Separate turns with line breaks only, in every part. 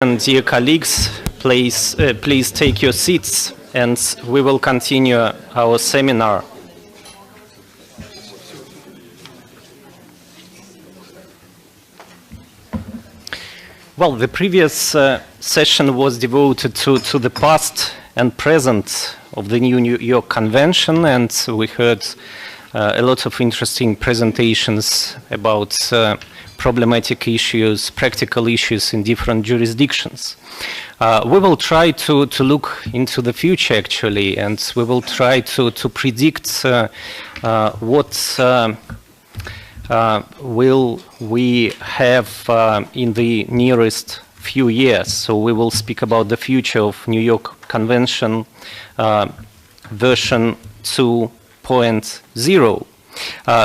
And dear colleagues, please take your seats and we will continue our seminar. Well, the previous session was devoted to the past and present of the New York Convention, and we heard a lot of interesting presentations about problematic issues, practical issues in different jurisdictions. We will try to look into the future, actually, and we will try to predict what will we have in the nearest few years. So we will speak about the future of New York Convention version 2.0.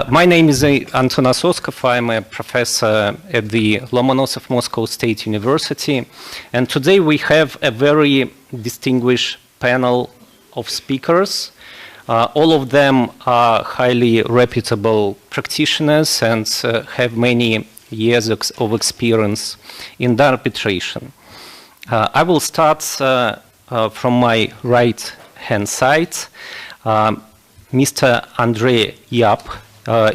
My name is Anton Asoskov. I'm a professor at the Lomonosov Moscow State University, and today we have a very distinguished panel of speakers. All of them are highly reputable practitioners and have many years of experience in the arbitration. I will start from my right-hand side. Mr. Andrei Yeap,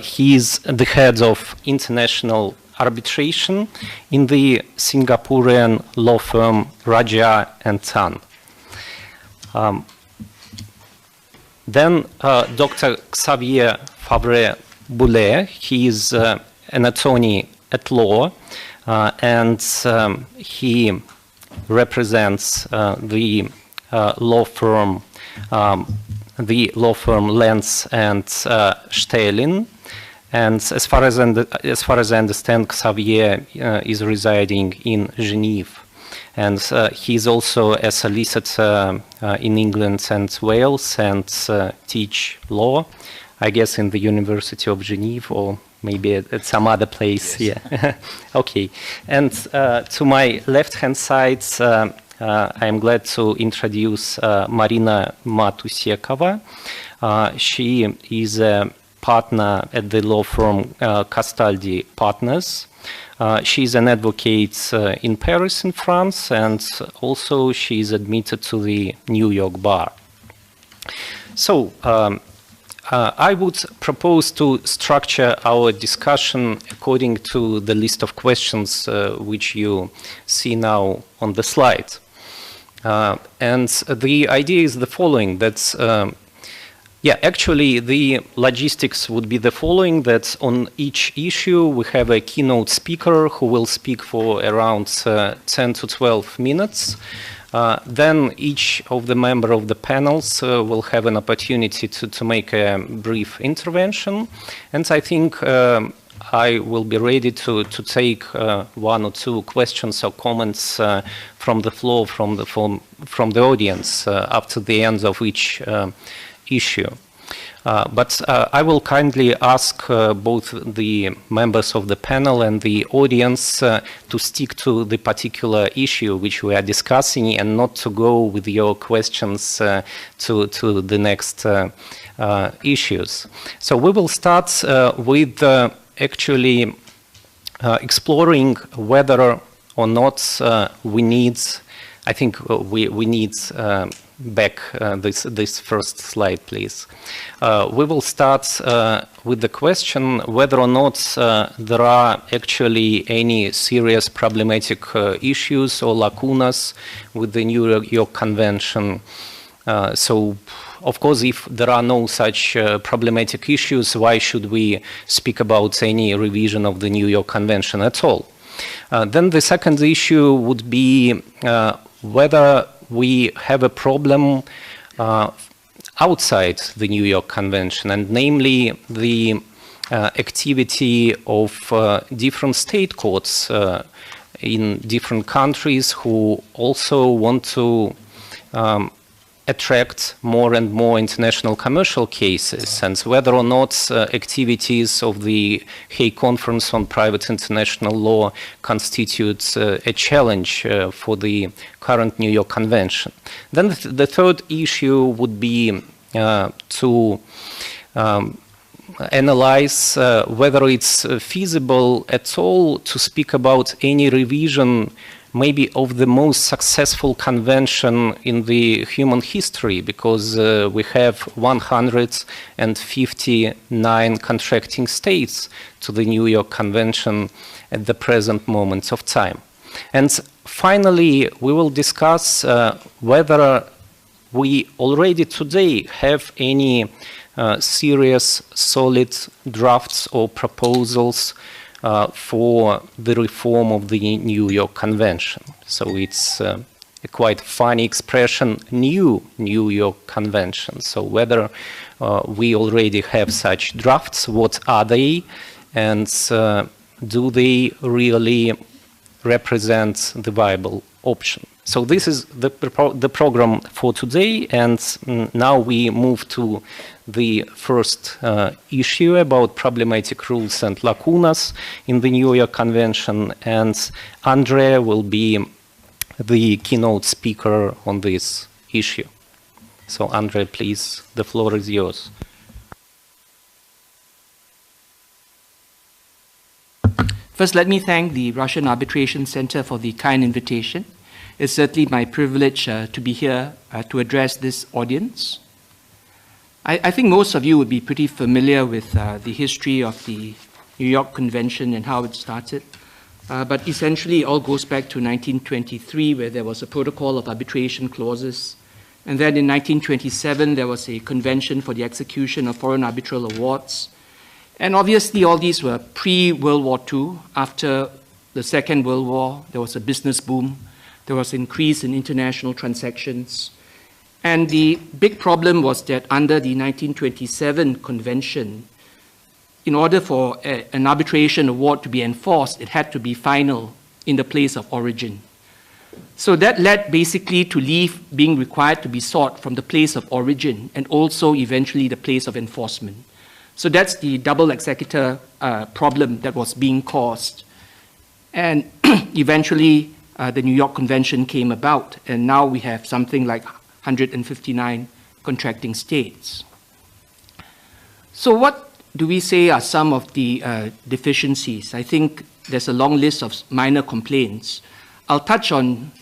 he is the head of international arbitration in the Singaporean law firm Rajah and Tann. Then Dr. Xavier Favre-Bulle, he is an attorney at law, and he represents the law firm Lenz and Staehelin, and as far as I understand, Xavier is residing in Geneva, and he is also a solicitor in England and Wales and teach law, I guess, in the University of Geneva or maybe at some other place. Yes. Yeah. Okay. And to my left-hand side, I am glad to introduce Marina Matousekova. She is a partner at the law firm Castaldi Partners. She is an advocate in Paris, in France, and also she is admitted to the New York bar. So I would propose to structure our discussion according to the list of questions which you see now on the slide. And the idea is the following, that actually the logistics would be the following, that on each issue we have a keynote speaker who will speak for around 10 to 12 minutes. Then each of the members of the panels will have an opportunity to make a brief intervention, and I think I will be ready to take one or two questions or comments from the floor, from the audience after the end of each issue. But I will kindly ask both the members of the panel and the audience to stick to the particular issue which we are discussing and not to go with your questions to the next issues. So we will start with actually exploring whether or not we need, I think we need back this first slide, please. We will start with the question whether or not there are actually any serious problematic issues or lacunas with the New York Convention. So, of course, if there are no such problematic issues, why should we speak about any revision of the New York Convention at all? Then the second issue would be whether we have a problem outside the New York Convention, and namely the activity of different state courts in different countries who also want to attract more and more international commercial cases, and whether or not activities of the Hague Conference on Private International Law constitutes a challenge for the current New York Convention. Then the third issue would be to analyze whether it's feasible at all to speak about any revision maybe of the most successful convention in the human history, because we have 159 contracting states to the New York Convention at the present moment of time. And finally, we will discuss whether we already today have any serious, solid drafts or proposals for the reform of the New York Convention. So it's a quite funny expression, New York Convention. So whether we already have such drafts, what are they, and do they really represent the viable option? So this is the program for today, and now we move to the first issue about problematic rules and lacunas in the New York Convention, and Andrea will be the keynote speaker on this issue. So Andrea, please, the floor is yours.
First, let me thank the Russian Arbitration Center for the kind invitation. It's certainly my privilege to be here to address this audience. I think most of you would be pretty familiar with the history of the New York Convention and how it started. But essentially, it all goes back to 1923, where there was a protocol of arbitration clauses. And then in 1927, there was a convention for the execution of foreign arbitral awards. And obviously, all these were pre-World War II. After the Second World War, there was a business boom. There was an increase in international transactions. And the big problem was that under the 1927 convention, in order for an arbitration award to be enforced, it had to be final in the place of origin. So that led basically to leave being required to be sought from the place of origin and also eventually the place of enforcement. So that's the double executor problem that was being caused. And eventually, the New York Convention came about, and now we have something like 159 contracting states. So what do we say are some of the deficiencies? I think there's a long list of minor complaints. I'll touch on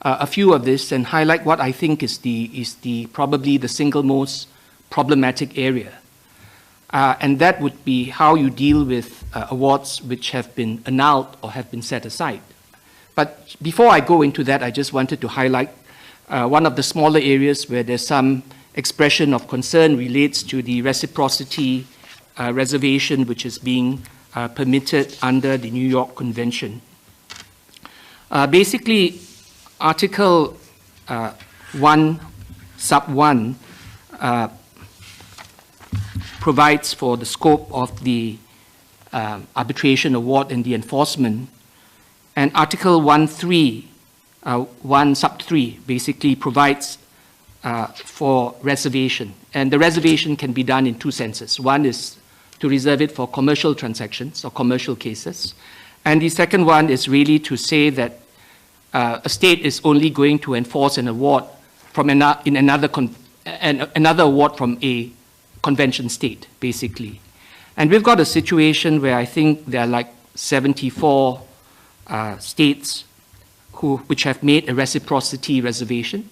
a few of this and highlight what I think is probably the single most problematic area. And that would be how you deal with awards which have been annulled or have been set aside. But before I go into that, I just wanted to highlight one of the smaller areas where there's some expression of concern relates to the reciprocity reservation which is being permitted under the New York Convention. Basically, Article 1, Sub 1 provides for the scope of the arbitration award and the enforcement. And Article 1.3, 1 Sub 3, basically provides for reservation. And the reservation can be done in two senses. One is to reserve it for commercial transactions or commercial cases. And the second one is really to say that a state is only going to enforce an award from another award from a convention state, basically. And we've got a situation where I think there are like 74 states which have made a reciprocity reservation.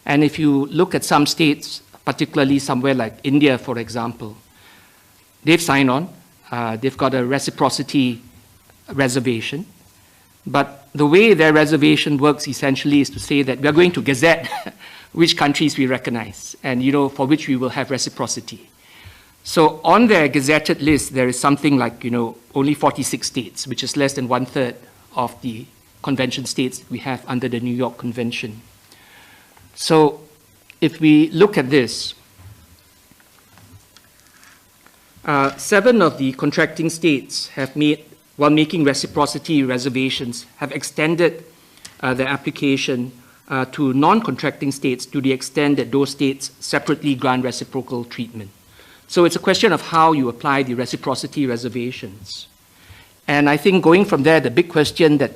And if you look at some states, particularly somewhere like India, for example, they've signed on. They've got a reciprocity reservation. But the way their reservation works essentially is to say that we are going to gazette which countries we recognize and, for which we will have reciprocity. So on their gazetted list, there is something like, only 46 states, which is less than 1/3 of the convention states we have under the New York Convention. So if we look at this, 7 of the contracting states have made, while making reciprocity reservations, have extended their application to non-contracting states to the extent that those states separately grant reciprocal treatment. So it's a question of how you apply the reciprocity reservations. And I think going from there, the big question that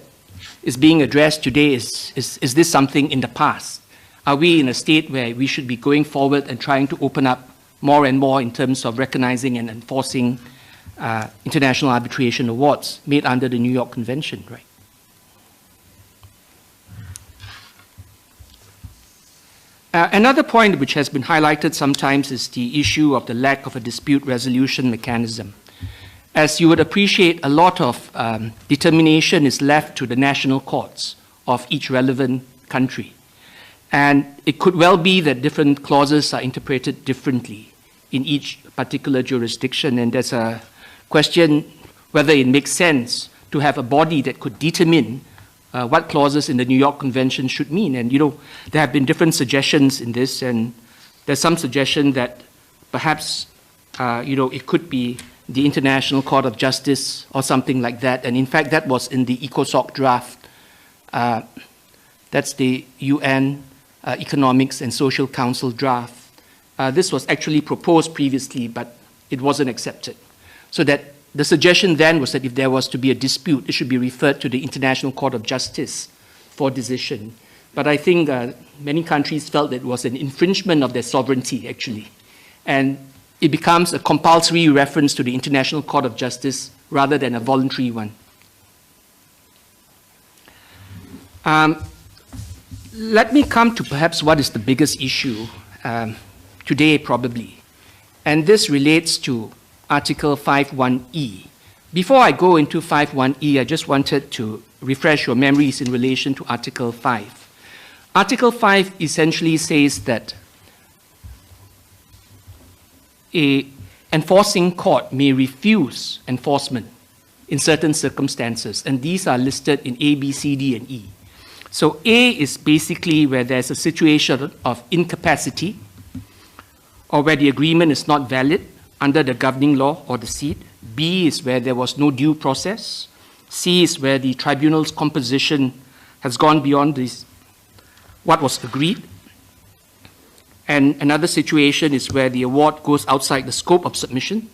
is being addressed today is this something in the past? Are we in a state where we should be going forward and trying to open up more and more in terms of recognizing and enforcing international arbitration awards made under the New York Convention, right? Another point which has been highlighted sometimes is the issue of the lack of a dispute resolution mechanism. As you would appreciate, a lot of determination is left to the national courts of each relevant country. And it could well be that different clauses are interpreted differently in each particular jurisdiction, and there's a question whether it makes sense to have a body that could determine what clauses in the New York Convention should mean. And, there have been different suggestions in this, and there's some suggestion that perhaps, it could be the International Court of Justice or something like that. And in fact, that was in the ECOSOC draft. That's the UN Economics and Social Council draft. This was actually proposed previously, but it wasn't accepted. So that the suggestion then was that if there was to be a dispute, it should be referred to the International Court of Justice for decision. But I think many countries felt that it was an infringement of their sovereignty, actually. And it becomes a compulsory reference to the International Court of Justice rather than a voluntary one. Let me come to perhaps what is the biggest issue today, probably. And this relates to Article 5.1e. Before I go into 5.1e, I just wanted to refresh your memories in relation to Article 5. Article 5 essentially says that an enforcing court may refuse enforcement in certain circumstances, and these are listed in A, B, C, D, and E. So A is basically where there's a situation of incapacity or where the agreement is not valid under the governing law or the seat. B is where there was no due process. C is where the tribunal's composition has gone beyond what was agreed. And another situation is where the award goes outside the scope of submission.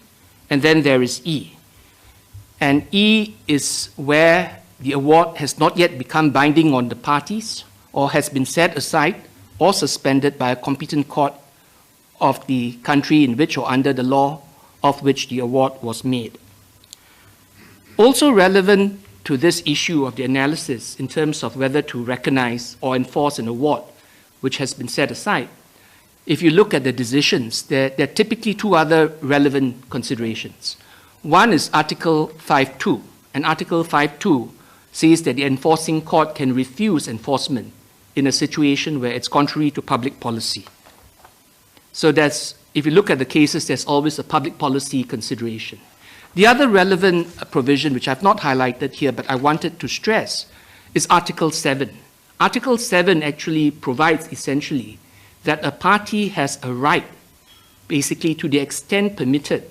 And then there is E. And E is where the award has not yet become binding on the parties or has been set aside or suspended by a competent court of the country in which or under the law of which the award was made. Also relevant to this issue of the analysis in terms of whether to recognize or enforce an award which has been set aside, if you look at the decisions, there are typically two other relevant considerations. One is Article 5.2, and Article 5.2 says that the enforcing court can refuse enforcement in a situation where it's contrary to public policy. So if you look at the cases, there's always a public policy consideration. The other relevant provision, which I've not highlighted here, but I wanted to stress, is Article 7. Article 7 actually provides essentially that a party has a right, basically to the extent permitted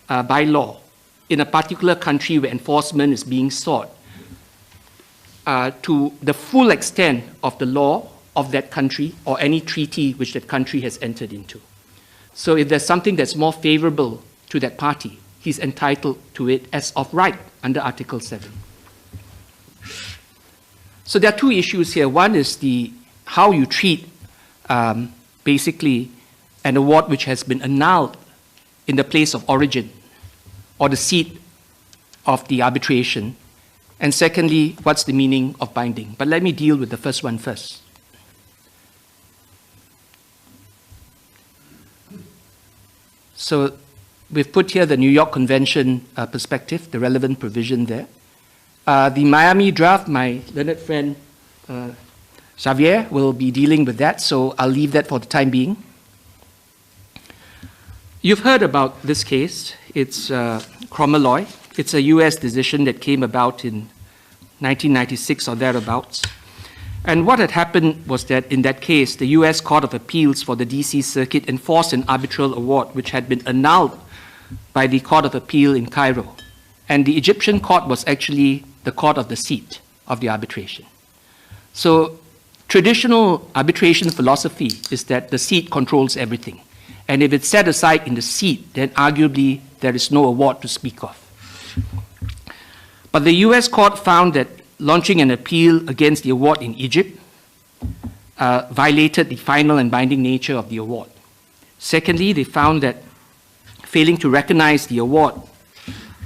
by law in a particular country where enforcement is being sought, to the full extent of the law of that country or any treaty which that country has entered into. So if there's something that's more favorable to that party, he's entitled to it as of right under Article 7. So there are two issues here. One is how you treat basically an award which has been annulled in the place of origin or the seat of the arbitration. And secondly, what's the meaning of binding? But let me deal with the first one first. So we've put here the New York Convention perspective, the relevant provision there. The Miami draft, my learned friend Xavier will be dealing with that, so I'll leave that for the time being. You've heard about this case. It's Crommelloy. It's a US decision that came about in 1996 or thereabouts. And what had happened was that in that case, the US Court of Appeals for the DC Circuit enforced an arbitral award which had been annulled by the Court of Appeal in Cairo. And the Egyptian court was actually the court of the seat of the arbitration. So traditional arbitration philosophy is that the seat controls everything. And if it's set aside in the seat, then arguably there is no award to speak of. But the US court found that launching an appeal against the award in Egypt violated the final and binding nature of the award. Secondly, they found that failing to recognize the award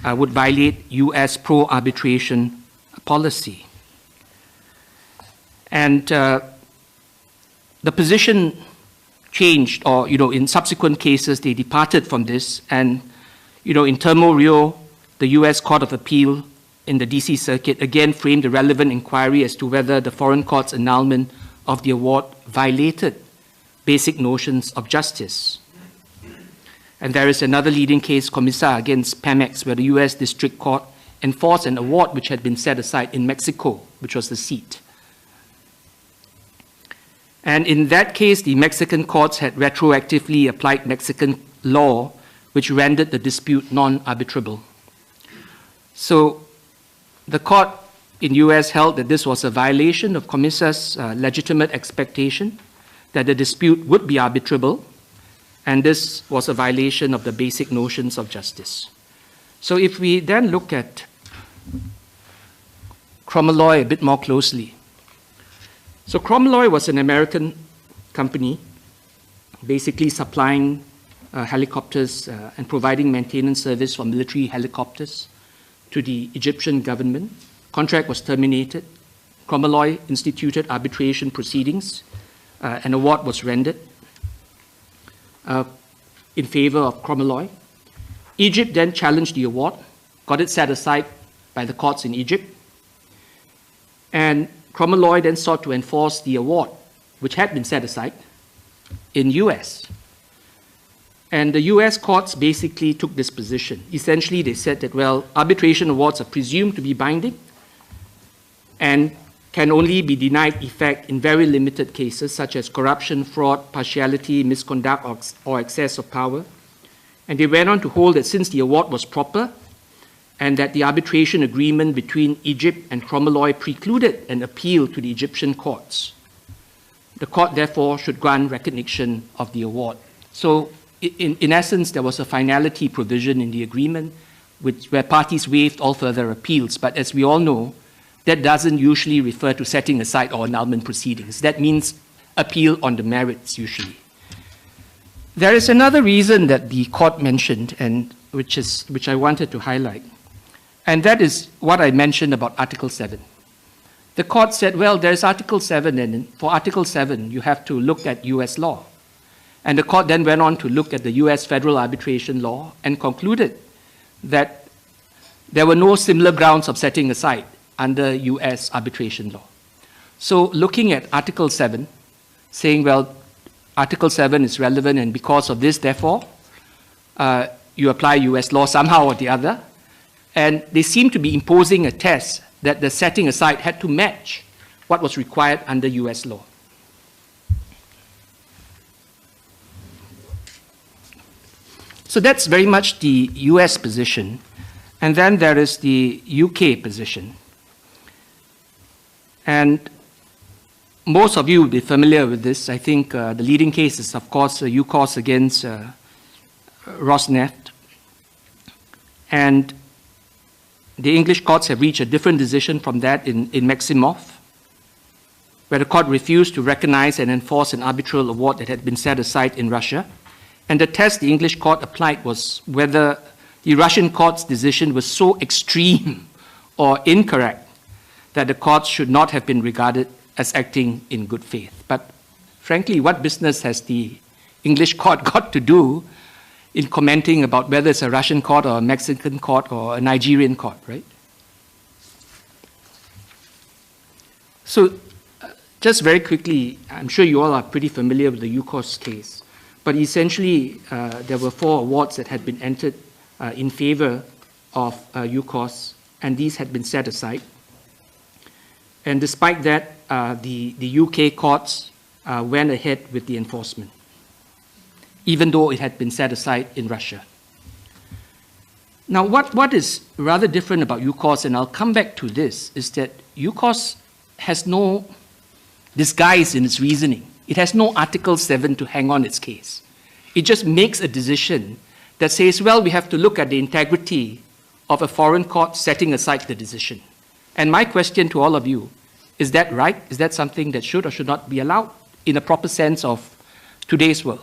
would violate US pro-arbitration policy. And the position changed, or, in subsequent cases, they departed from this. And, in Termo Rio, the US Court of Appeal in the DC Circuit again framed a relevant inquiry as to whether the foreign court's annulment of the award violated basic notions of justice. And there is another leading case, Commissar against Pemex, where the US District Court enforced an award which had been set aside in Mexico, which was the seat. And in that case, the Mexican courts had retroactively applied Mexican law, which rendered the dispute non-arbitrable. So the court in US held that this was a violation of Commissar's legitimate expectation that the dispute would be arbitrable, and this was a violation of the basic notions of justice. So if we then look at Chromalloy a bit more closely. So Chromalloy was an American company basically supplying helicopters and providing maintenance service for military helicopters to the Egyptian government. Contract was terminated. Chromalloy instituted arbitration proceedings. An award was rendered in favor of Chromalloy. Egypt then challenged the award, got it set aside by the courts in Egypt, and Chromalloy then sought to enforce the award, which had been set aside, in US. And the US courts basically took this position. Essentially, they said that, well, arbitration awards are presumed to be binding and can only be denied effect in very limited cases, such as corruption, fraud, partiality, misconduct, or excess of power. And they went on to hold that since the award was proper and that the arbitration agreement between Egypt and Chromalloy precluded an appeal to the Egyptian courts, the court therefore should grant recognition of the award. So in essence, there was a finality provision in the agreement where parties waived all further appeals. But as we all know, that doesn't usually refer to setting aside or annulment proceedings. That means appeal on the merits usually. There is another reason that the court mentioned, and which I wanted to highlight, and that is what I mentioned about Article 7. The court said, well, there's Article 7, and for Article 7, you have to look at US law. And the court then went on to look at the US federal arbitration law and concluded that there were no similar grounds of setting aside under US arbitration law. So looking at Article 7, saying, well, Article 7 is relevant, and because of this, therefore, you apply US law somehow or the other. And they seem to be imposing a test that the setting aside had to match what was required under US law. So that's very much the US position. And then there is the UK position. And most of you will be familiar with this. I think the leading case is, of course, Yukos against Rosneft. And the English courts have reached a different decision from that in Maximov, where the court refused to recognize and enforce an arbitral award that had been set aside in Russia. And the test the English court applied was whether the Russian court's decision was so extreme or incorrect that the courts should not have been regarded as acting in good faith. But frankly, what business has the English court got to do in commenting about whether it's a Russian court or a Mexican court or a Nigerian court, right? So just very quickly, I'm sure you all are pretty familiar with the Yukos case, but essentially there were 4 awards that had been entered in favor of Yukos, and these had been set aside. And despite that, the UK courts went ahead with the enforcement, even though it had been set aside in Russia. Now, what is rather different about Yukos, and I'll come back to this, is that Yukos has no disguise in its reasoning. It has no Article 7 to hang on its case. It just makes a decision that says, well, we have to look at the integrity of a foreign court setting aside the decision. And my question to all of you, is that right? Is that something that should or should not be allowed in a proper sense of today's world?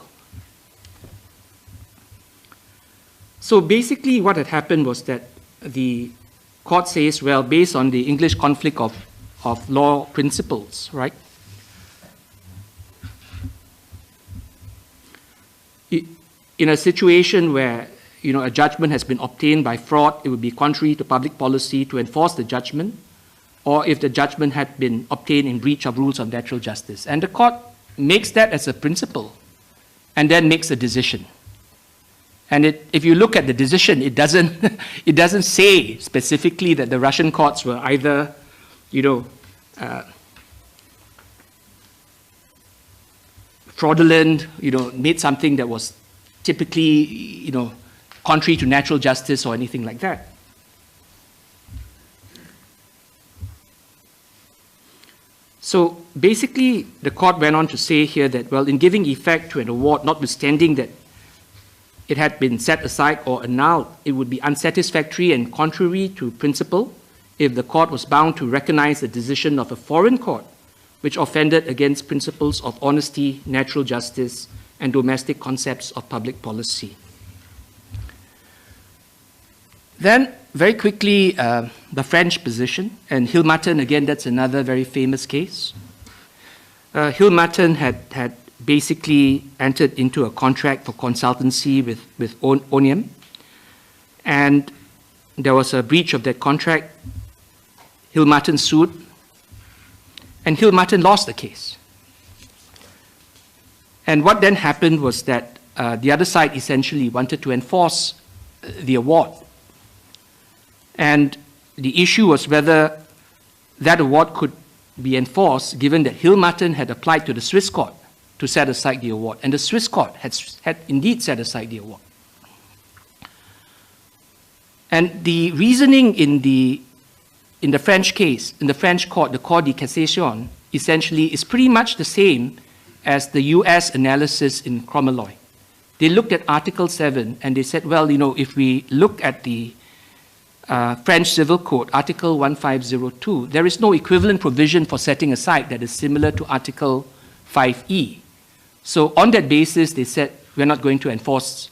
So basically what had happened was that the court says, well, based on the English conflict of law principles, right? in a situation where a judgment has been obtained by fraud, it would be contrary to public policy to enforce the judgment, or if the judgment had been obtained in breach of rules of natural justice. And the court makes that as a principle and then makes a decision. And if you look at the decision, it doesn't say specifically that the Russian courts were either, fraudulent, made something that was typically, contrary to natural justice or anything like that. So basically, the court went on to say here that, well, in giving effect to an award, notwithstanding that it had been set aside or annulled, it would be unsatisfactory and contrary to principle if the court was bound to recognize the decision of a foreign court which offended against principles of honesty, natural justice, and domestic concepts of public policy. Then, very quickly, the French position, and Mattern, again, that's another very famous case. Mattern had basically entered into a contract for consultancy with Onium, and there was a breach of that contract. Mattern sued, and Mattern lost the case. And what then happened was that the other side essentially wanted to enforce the award. And the issue was whether that award could be enforced, given that Mattern had applied to the Swiss court to set aside the award, and the Swiss court had indeed set aside the award. And the reasoning in the French case, in the French court, the Cour de Cassation, essentially is pretty much the same as the US analysis in Cromeloy. They looked at Article 7 and they said, well, if we look at the French Civil Code, Article 1502, there is no equivalent provision for setting aside that is similar to Article 5E. So on that basis, they said, we're not going to enforce,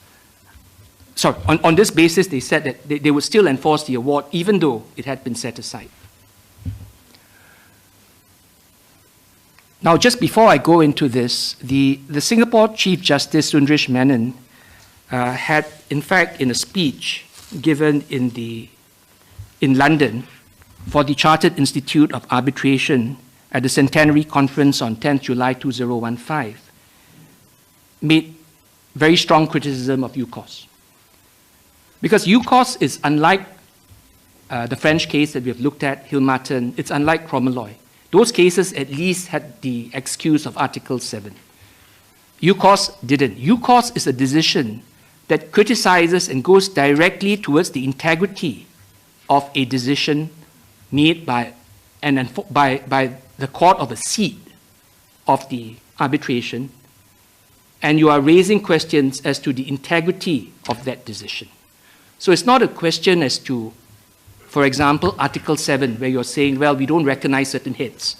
on this basis, they said that they would still enforce the award even though it had been set aside. Now, just before I go into this, the Singapore Chief Justice Sundrish Menon had, in fact, in a speech given in London for the Chartered Institute of Arbitration at the Centenary Conference on 10th July 2015, made very strong criticism of Yukos. Because Yukos is unlike the French case that we have looked at, Mattern, it's unlike Cromeloy. Those cases at least had the excuse of Article 7. Yukos didn't. Yukos is a decision that criticizes and goes directly towards the integrity of a decision made by the court of a seat of the arbitration, and you are raising questions as to the integrity of that decision. So it's not a question as to, for example, Article 7, where you're saying, well, we don't recognize certain hits,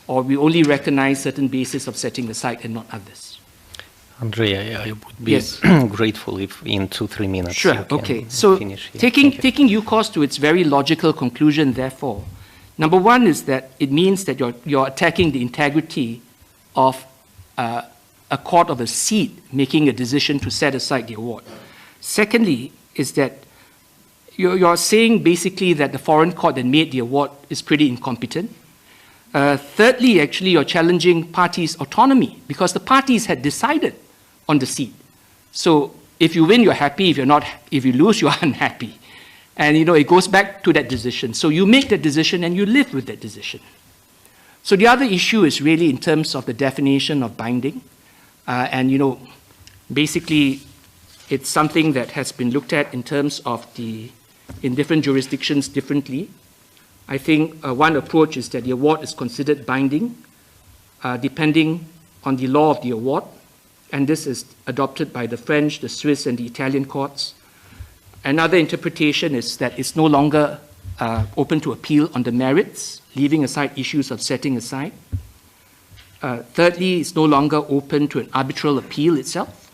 or we only recognize certain bases of setting aside and not others.
Andrea, I would be grateful if in 2-3 minutes.
Sure, okay. So taking Yukos to its very logical conclusion, therefore, number one is that it means that you're attacking the integrity of a court of a seat making a decision to set aside the award. Secondly, is that you're saying basically that the foreign court that made the award is pretty incompetent. Thirdly, actually, you're challenging parties' autonomy because the parties had decided on the seat. So if you win, you're happy. If you lose, you're unhappy. And it goes back to that decision. So you make that decision and you live with that decision. So the other issue is really in terms of the definition of binding. Basically, it's something that has been looked at in terms of in different jurisdictions differently. I think one approach is that the award is considered binding depending on the law of the award, and this is adopted by the French, the Swiss, and the Italian courts. Another interpretation is that it's no longer open to appeal on the merits, leaving aside issues of setting aside. Thirdly, it's no longer open to an arbitral appeal itself.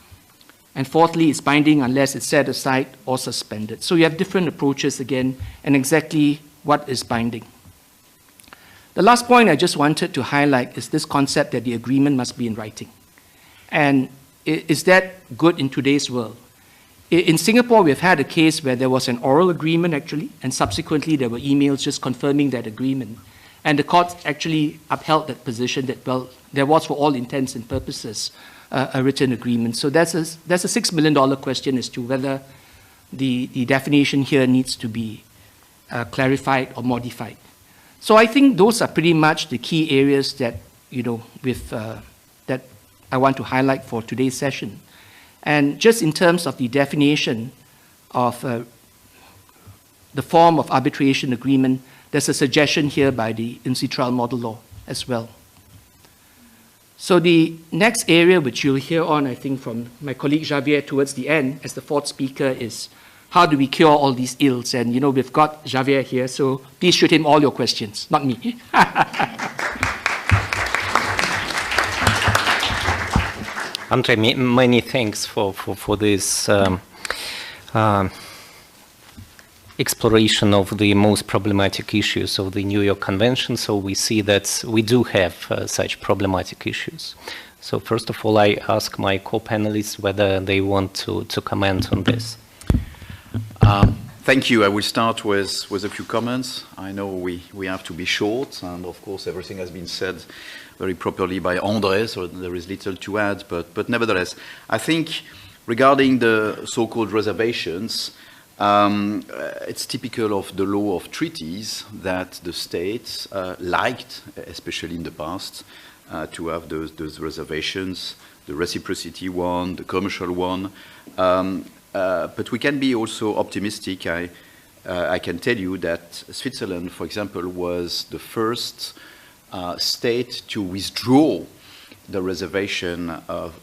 And fourthly, it's binding unless it's set aside or suspended. So you have different approaches again, and exactly what is binding. The last point I just wanted to highlight is this concept that the agreement must be in writing. And is that good in today's world? In Singapore, we've had a case where there was an oral agreement, actually, and subsequently there were emails just confirming that agreement. And the court actually upheld that position that, well, there was, for all intents and purposes, a written agreement. So that's a $6 million question as to whether the definition here needs to be clarified or modified. So I think those are pretty much the key areas that, that I want to highlight for today's session. And just in terms of the definition of the form of arbitration agreement, there's a suggestion here by the UNCITRAL model law as well. So the next area which you'll hear on, I think, from my colleague Xavier towards the end as the fourth speaker is how do we cure all these ills? And we've got Xavier here, so please shoot him all your questions, not me.
Andre, many thanks for this exploration of the most problematic issues of the New York Convention. So we see that we do have such problematic issues. So first of all, I ask my co-panelists whether they want to comment on this.
Thank you. I will start with a few comments. I know we have to be short, and of course everything has been said very properly by André, so there is little to add, but nevertheless, I think regarding the so-called reservations, it's typical of the law of treaties that the states liked, especially in the past, to have those reservations, the reciprocity one, the commercial one. But we can be also optimistic. I can tell you that Switzerland, for example, was the first state to withdraw the reservation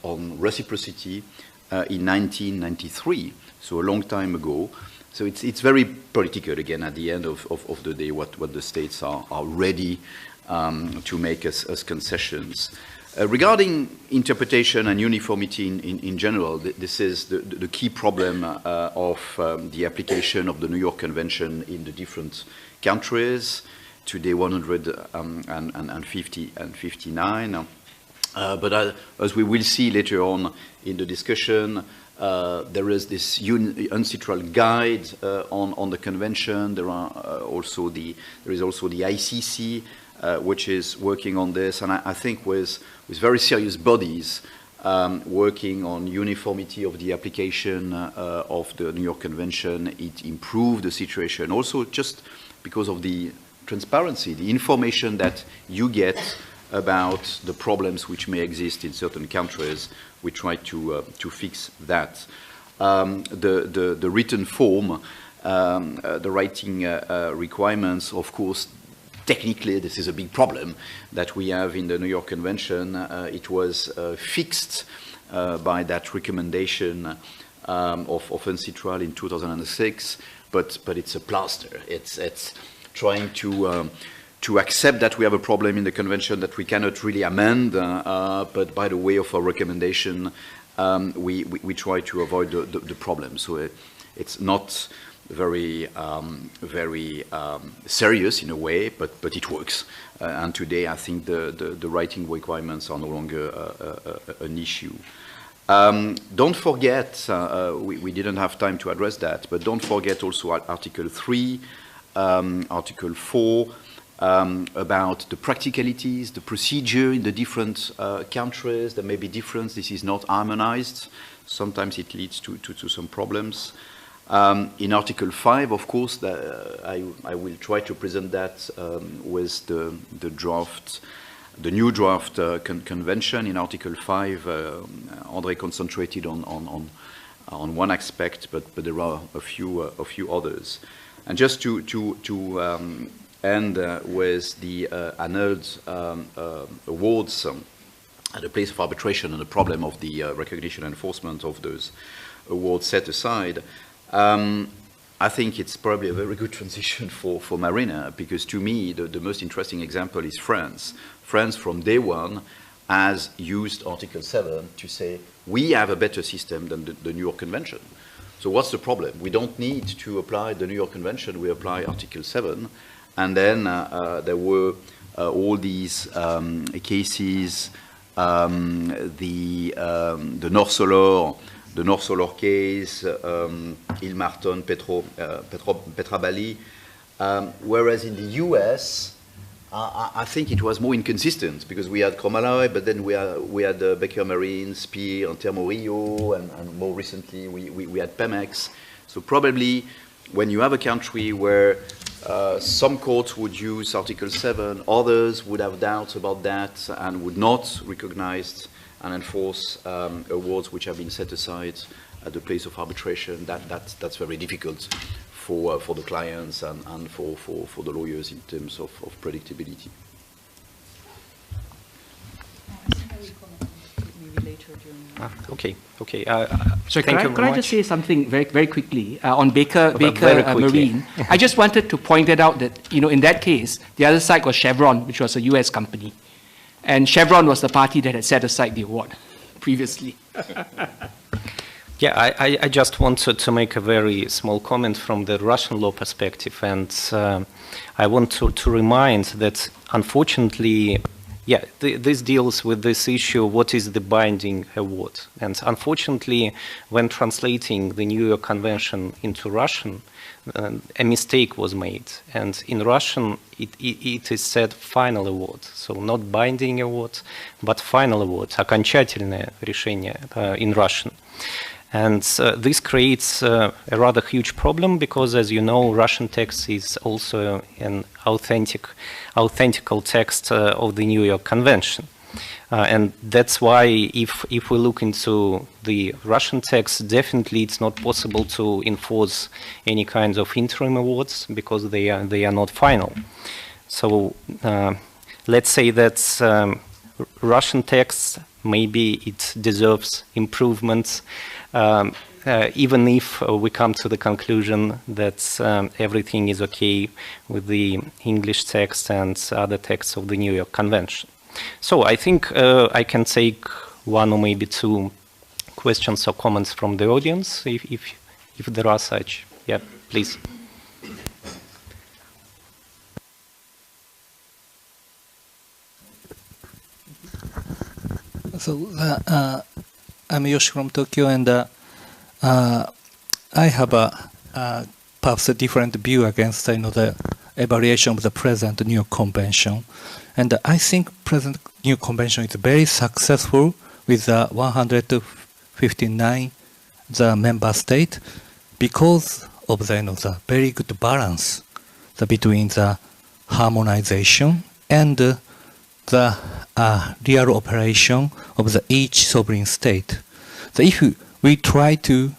on reciprocity in 1993, so a long time ago. So it's very political, again, at the end of the day, what the states are ready to make as concessions. Regarding interpretation and uniformity in general, this is the key problem of the application of the New York Convention in the different countries, today 150 and 59. But as we will see later on in the discussion, there is this UNCITRAL guide on the convention. There is also the ICC, which is working on this, and I think with very serious bodies working on uniformity of the application of the New York Convention, it improved the situation. Also, just because of the transparency, the information that you get about the problems which may exist in certain countries, we try to fix that. The written form, the writing requirements, of course, technically this is a big problem that we have in the New York Convention. It was fixed by that recommendation of UNCITRAL in 2006, but it's a plaster. It's trying to accept that we have a problem in the convention that we cannot really amend, but by the way of a recommendation, we try to avoid the problem. So it's not very serious in a way, but it works. And today, I think the writing requirements are no longer an issue. Don't forget, we didn't have time to address that, but don't forget also Article 3, Article 4, about the practicalities, the procedure in the different countries. There may be difference. This is not harmonized. Sometimes it leads to some problems. In Article 5, of course, I will try to present that with the new draft convention. In Article 5, André concentrated on one aspect, but there are a few others. And just to end with the annulled awards at the place of arbitration and the problem of the recognition and enforcement of those awards set aside, I think it's probably a very good transition for Marina, because to me the most interesting example is France. France from day one has used Article 7 to say we have a better system than the New York Convention. So what's the problem? We don't need to apply the New York Convention, we apply Article 7. And then there were all these cases the North Solar case, Ilmarton, Petra-Bali, whereas in the US, I think it was more inconsistent because we had Cromalloy, but then we had Baker Marine, Spear, and Thermorio, and more recently we had Pemex. So probably when you have a country where some courts would use Article 7, others would have doubts about that and would not recognize and enforce awards which have been set aside at the place of arbitration, that's very difficult for the clients and for the lawyers in terms of predictability.
Okay.
So could I just say something very, very quickly on Baker Marine? I just wanted to point it out that, in that case, the other side was Chevron, which was a US company. And Chevron was the party that had set aside the award previously.
Yeah, I just wanted to make a very small comment from the Russian law perspective, and I want to remind that, unfortunately, this deals with this issue, what is the binding award? And unfortunately, when translating the New York Convention into Russian, a mistake was made. And in Russian, it is said final award. So not binding award, but final award, окончательное решение in Russian. And this creates a rather huge problem because, as you know, Russian text is also an authentical text of the New York Convention. And that's why if we look into the Russian text, definitely it's not possible to enforce any kinds of interim awards because they are not final. So let's say that Russian text, maybe it deserves improvements, even if we come to the conclusion that everything is okay with the English text and other texts of the New York Convention. So I think I can take one or maybe two questions or comments from the audience, if there are such. Yeah, please.
So I'm Yoshi from Tokyo, and I have a perhaps a different view against the evaluation of the present New York Convention. And I think present New York Convention is very successful with 159 the member state because of the very good balance between the harmonization and the real operation of each sovereign state. So if we try to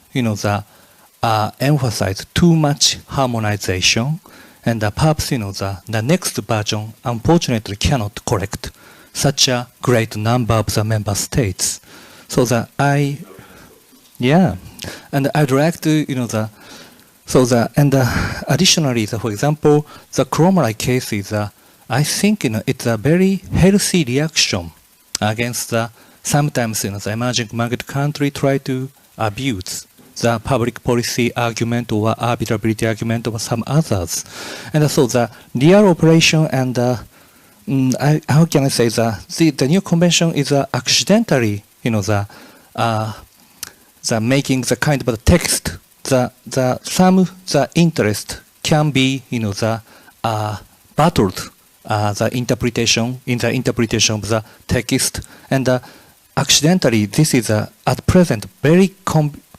emphasize too much harmonization, and perhaps the next version unfortunately cannot correct such a great number of the member states. So that and I'd like to additionally, for example, the Cromalloy case is I think it's a very healthy reaction against sometimes the emerging market country try to abuse the public policy argument or arbitrability argument or some others. And so the real operation and how can I say the new convention is accidentally the making the kind of the text the interest can be battled the interpretation of the text, and accidentally this is at present very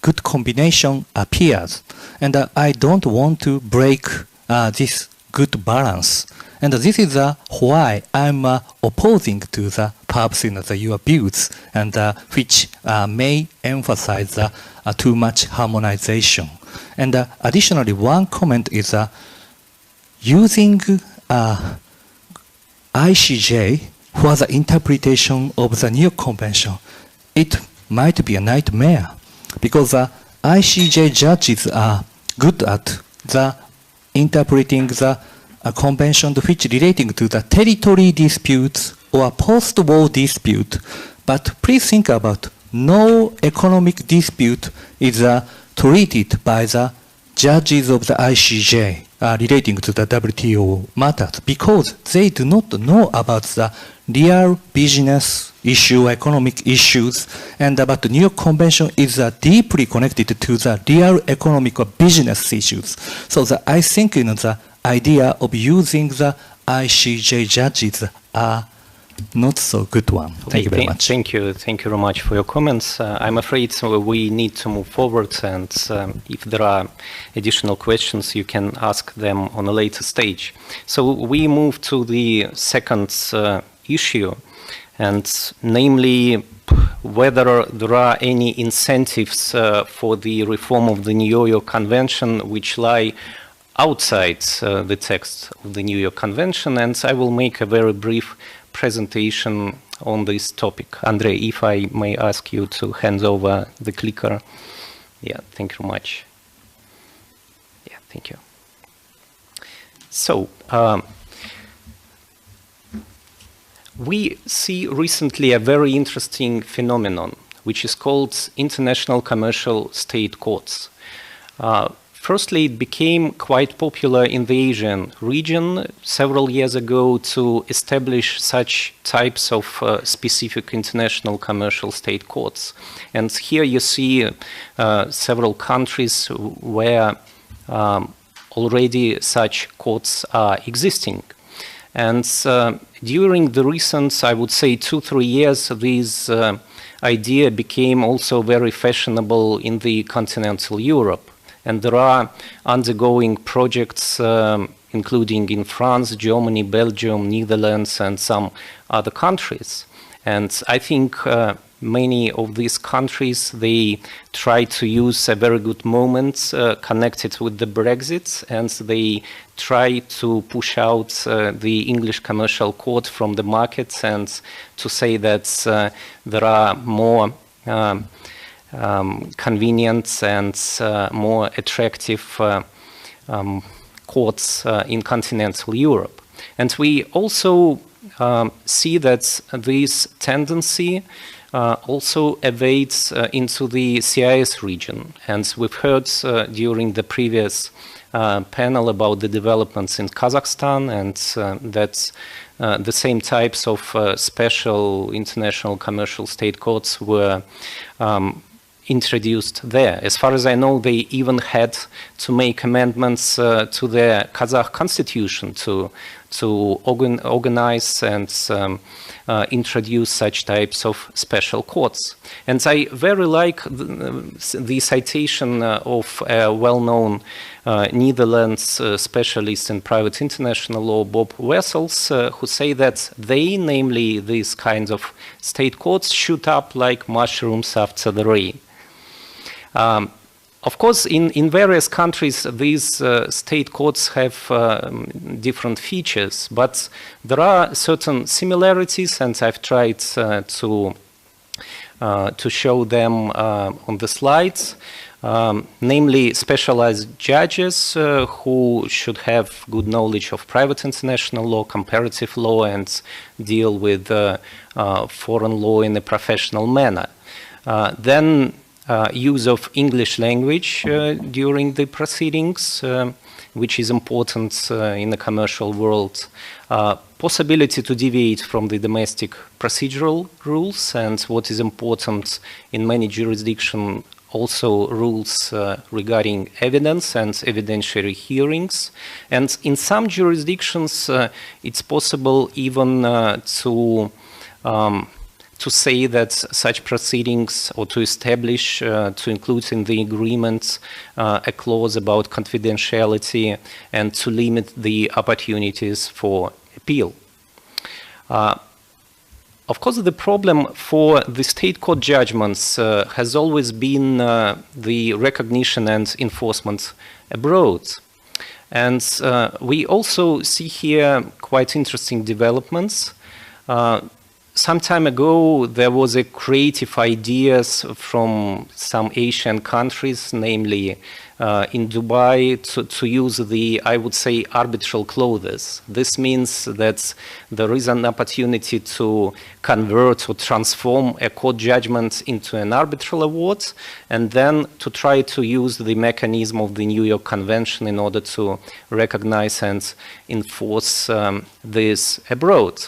good combination appears, and I don't want to break this good balance, and this is why I'm opposing to the perhaps your views, and which may emphasize too much harmonization. And additionally, one comment is using ICJ for the interpretation of the new convention. It might be a nightmare because ICJ judges are good at the interpreting the convention which relating to the territory disputes or post-war dispute. But please think about no economic dispute is treated by the judges of the ICJ relating to the WTO matters because they do not know about the real business issue, economic issues, and but the New York Convention is deeply connected to the real economic or business issues. So I think the idea of using the ICJ judges are not so good one. Thank you very much.
Thank you very much for your comments. I'm afraid we need to move forward, and if there are additional questions, you can ask them on a later stage. So we move to the second issue, and namely whether there are any incentives for the reform of the New York Convention which lie outside the text of the New York Convention, and I will make a very brief presentation on this topic. Andrei, if I may ask you to hand over the clicker. Yeah, thank you very much. Yeah, thank you. So, we see recently a very interesting phenomenon, which is called international commercial state courts. Firstly, it became quite popular in the Asian region several years ago to establish such types of specific international commercial state courts. And here you see several countries where already such courts are existing. And during the recent, I would say, 2-3 years, this idea became also very fashionable in the continental Europe. And there are undergoing projects, including in France, Germany, Belgium, Netherlands, and some other countries. And I think many of these countries, they try to use a very good moment connected with the Brexit, and they try to push out the English commercial court from the market and to say that there are more convenient and more attractive courts in continental Europe. And we also see that this tendency also evades into the CIS region. And we've heard during the previous panel about the developments in Kazakhstan, and that the same types of special international commercial state courts were introduced there. As far as I know, they even had to make amendments to their Kazakh constitution to organize and introduce such types of special courts. And I very like the citation of a well-known Netherlands specialist in private international law, Bob Wessels, who say that they, namely these kinds of state courts, shoot up like mushrooms after the rain. Of course, in various countries, these state courts have different features, but there are certain similarities, and I've tried to show them on the slides. Namely, specialized judges who should have good knowledge of private international law, comparative law, and deal with foreign law in a professional manner. Then use of English language during the proceedings, which is important in the commercial world. Possibility to deviate from the domestic procedural rules, and what is important in many jurisdictions, also rules regarding evidence and evidentiary hearings. And in some jurisdictions, it's possible even to say that such proceedings, or to establish, to include in the agreement a clause about confidentiality and to limit the opportunities for appeal. Of course, the problem for the state court judgments has always been the recognition and enforcement abroad. And we also see here quite interesting developments. Some time ago, there was a creative ideas from some Asian countries, namely in Dubai, to use the, I would say, arbitral clauses. This means that there is an opportunity to convert or transform a court judgment into an arbitral award, and then to try to use the mechanism of the New York Convention in order to recognize and enforce this abroad.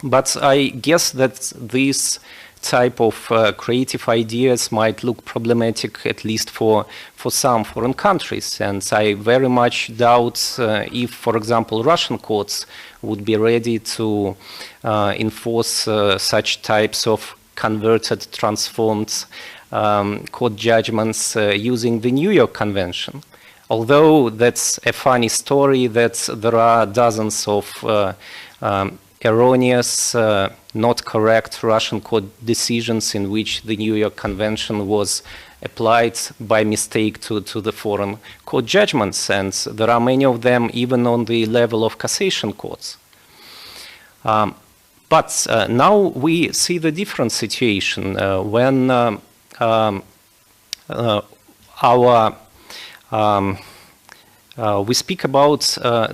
But I guess that these type of creative ideas might look problematic, at least for some foreign countries. And I very much doubt if, for example, Russian courts would be ready to enforce such types of converted, transformed court judgments using the New York Convention. Although that's a funny story that there are dozens of erroneous, not correct Russian court decisions in which the New York Convention was applied by mistake to the foreign court judgments, and there are many of them even on the level of cassation courts. But now we see the different situation when we speak about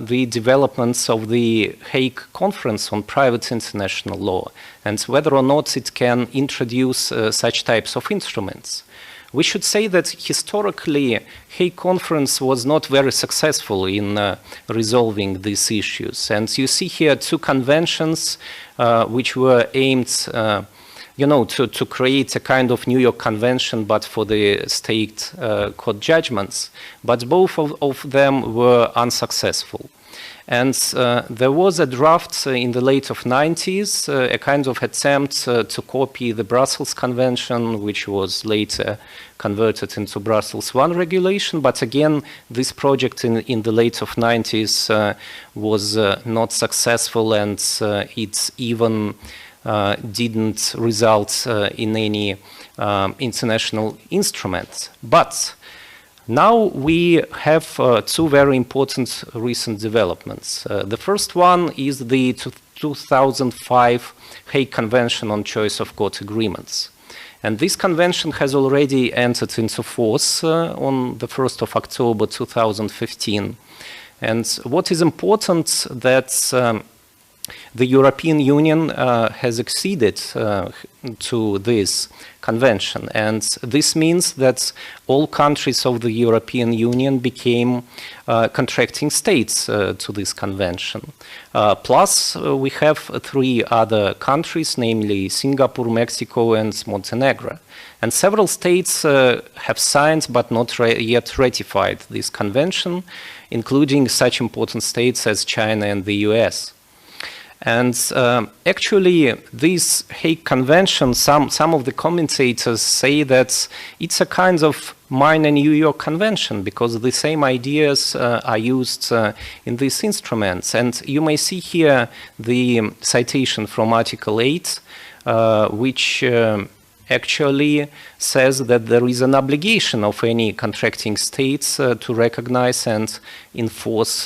the developments of the Hague Conference on Private International Law and whether or not it can introduce such types of instruments. We should say that historically, Hague Conference was not very successful in resolving these issues. And you see here two conventions which were aimed to create a kind of New York Convention, but for the state court judgments. But both of them were unsuccessful. And there was a draft in the late of 90s, a kind of attempt to copy the Brussels Convention, which was later converted into Brussels I regulation. But again, this project in the late of 90s was not successful, and it even didn't result in any international instruments. But now we have two very important recent developments. The first one is the 2005 Hague Convention on Choice of Court Agreements. And this convention has already entered into force on the 1st of October 2015. And what is important that the European Union has acceded to this convention, and this means that all countries of the European Union became contracting states to this convention. Plus, we have three other countries, namely Singapore, Mexico, and Montenegro. And several states have signed but not yet ratified this convention, including such important states as China and the US. And actually, this Hague Convention, some of the commentators say that it's a kind of minor New York Convention because the same ideas are used in these instruments. And you may see here the citation from Article 8, which actually says that there is an obligation of any contracting states to recognize and enforce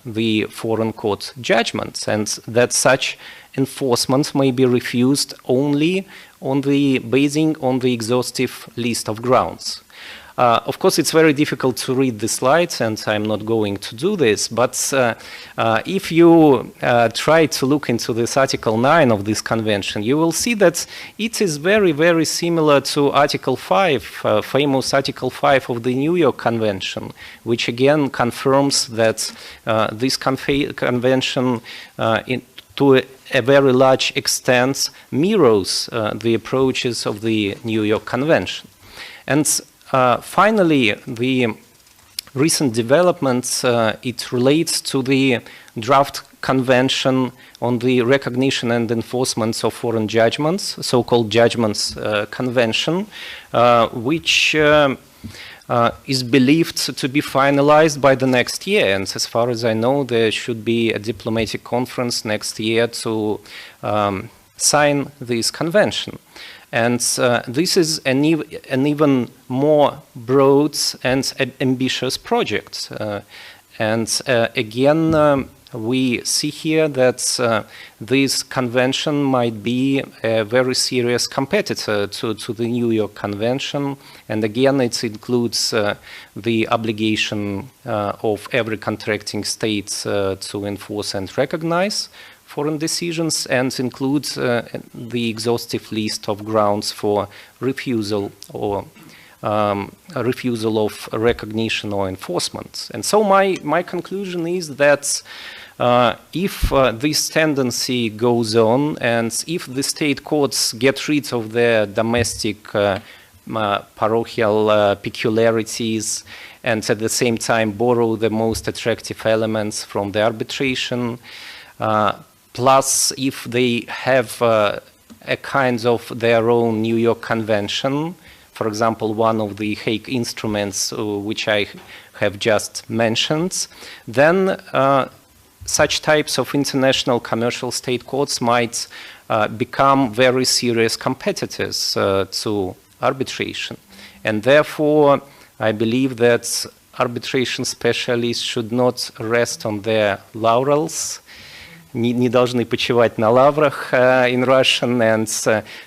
the foreign court judgments, and that such enforcement may be refused only on the basing on the exhaustive list of grounds. Of course, it's very difficult to read the slides, and I'm not going to do this, but if you try to look into this Article 9 of this convention, you will see that it is very, very similar to Article 5, famous Article 5 of the New York Convention, which again confirms that this convention to a very large extent mirrors the approaches of the New York Convention. And finally, the recent developments, it relates to the draft convention on the recognition and enforcement of foreign judgments, so-called judgments convention, which is believed to be finalized by the next year. And as far as I know, there should be a diplomatic conference next year to sign this convention. And this is an even more broad and ambitious project. And again, we see here that this convention might be a very serious competitor to the New York Convention. And again, it includes the obligation of every contracting state to enforce and recognize foreign decisions, and includes the exhaustive list of grounds for refusal or refusal of recognition or enforcement. And so my conclusion is that if this tendency goes on, and if the state courts get rid of their domestic parochial peculiarities, and at the same time borrow the most attractive elements from the arbitration, plus if they have a kind of their own New York Convention, for example, one of the Hague instruments which I have just mentioned, then such types of international commercial state courts might become very serious competitors to arbitration. And therefore, I believe that arbitration specialists should not rest on their laurels, не должны почивать на лаврах in Russian, and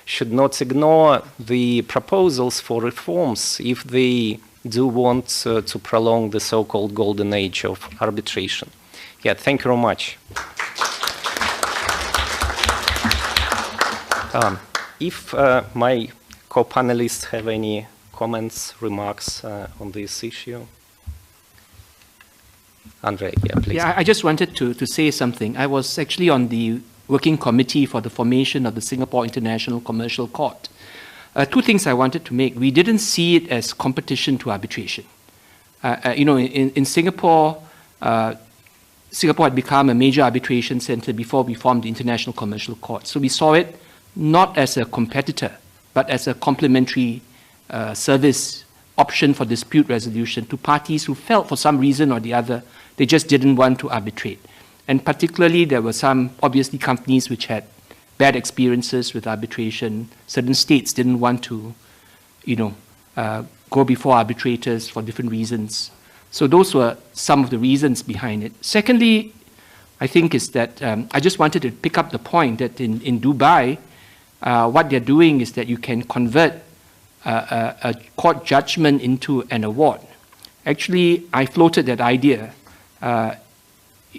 should not ignore the proposals for reforms if they do want to prolong the so-called golden age of arbitration. Yeah, thank you very much. If my co-panelists have any comments, remarks on this issue. Andre, yeah, please.
Yeah, I just wanted to say something. I was actually on the working committee for the formation of the Singapore International Commercial Court. Two things I wanted to make. We didn't see it as competition to arbitration. You know, in Singapore, Singapore had become a major arbitration center before we formed the International Commercial Court. So we saw it not as a competitor, but as a complementary service option for dispute resolution to parties who felt for some reason or the other they just didn't want to arbitrate. And particularly there were some, obviously, companies which had bad experiences with arbitration. Certain states didn't want to, you know, go before arbitrators for different reasons. So those were some of the reasons behind it. Secondly, I think is that I just wanted to pick up the point that in Dubai, what they're doing is that you can convert a court judgment into an award. Actually, I floated that idea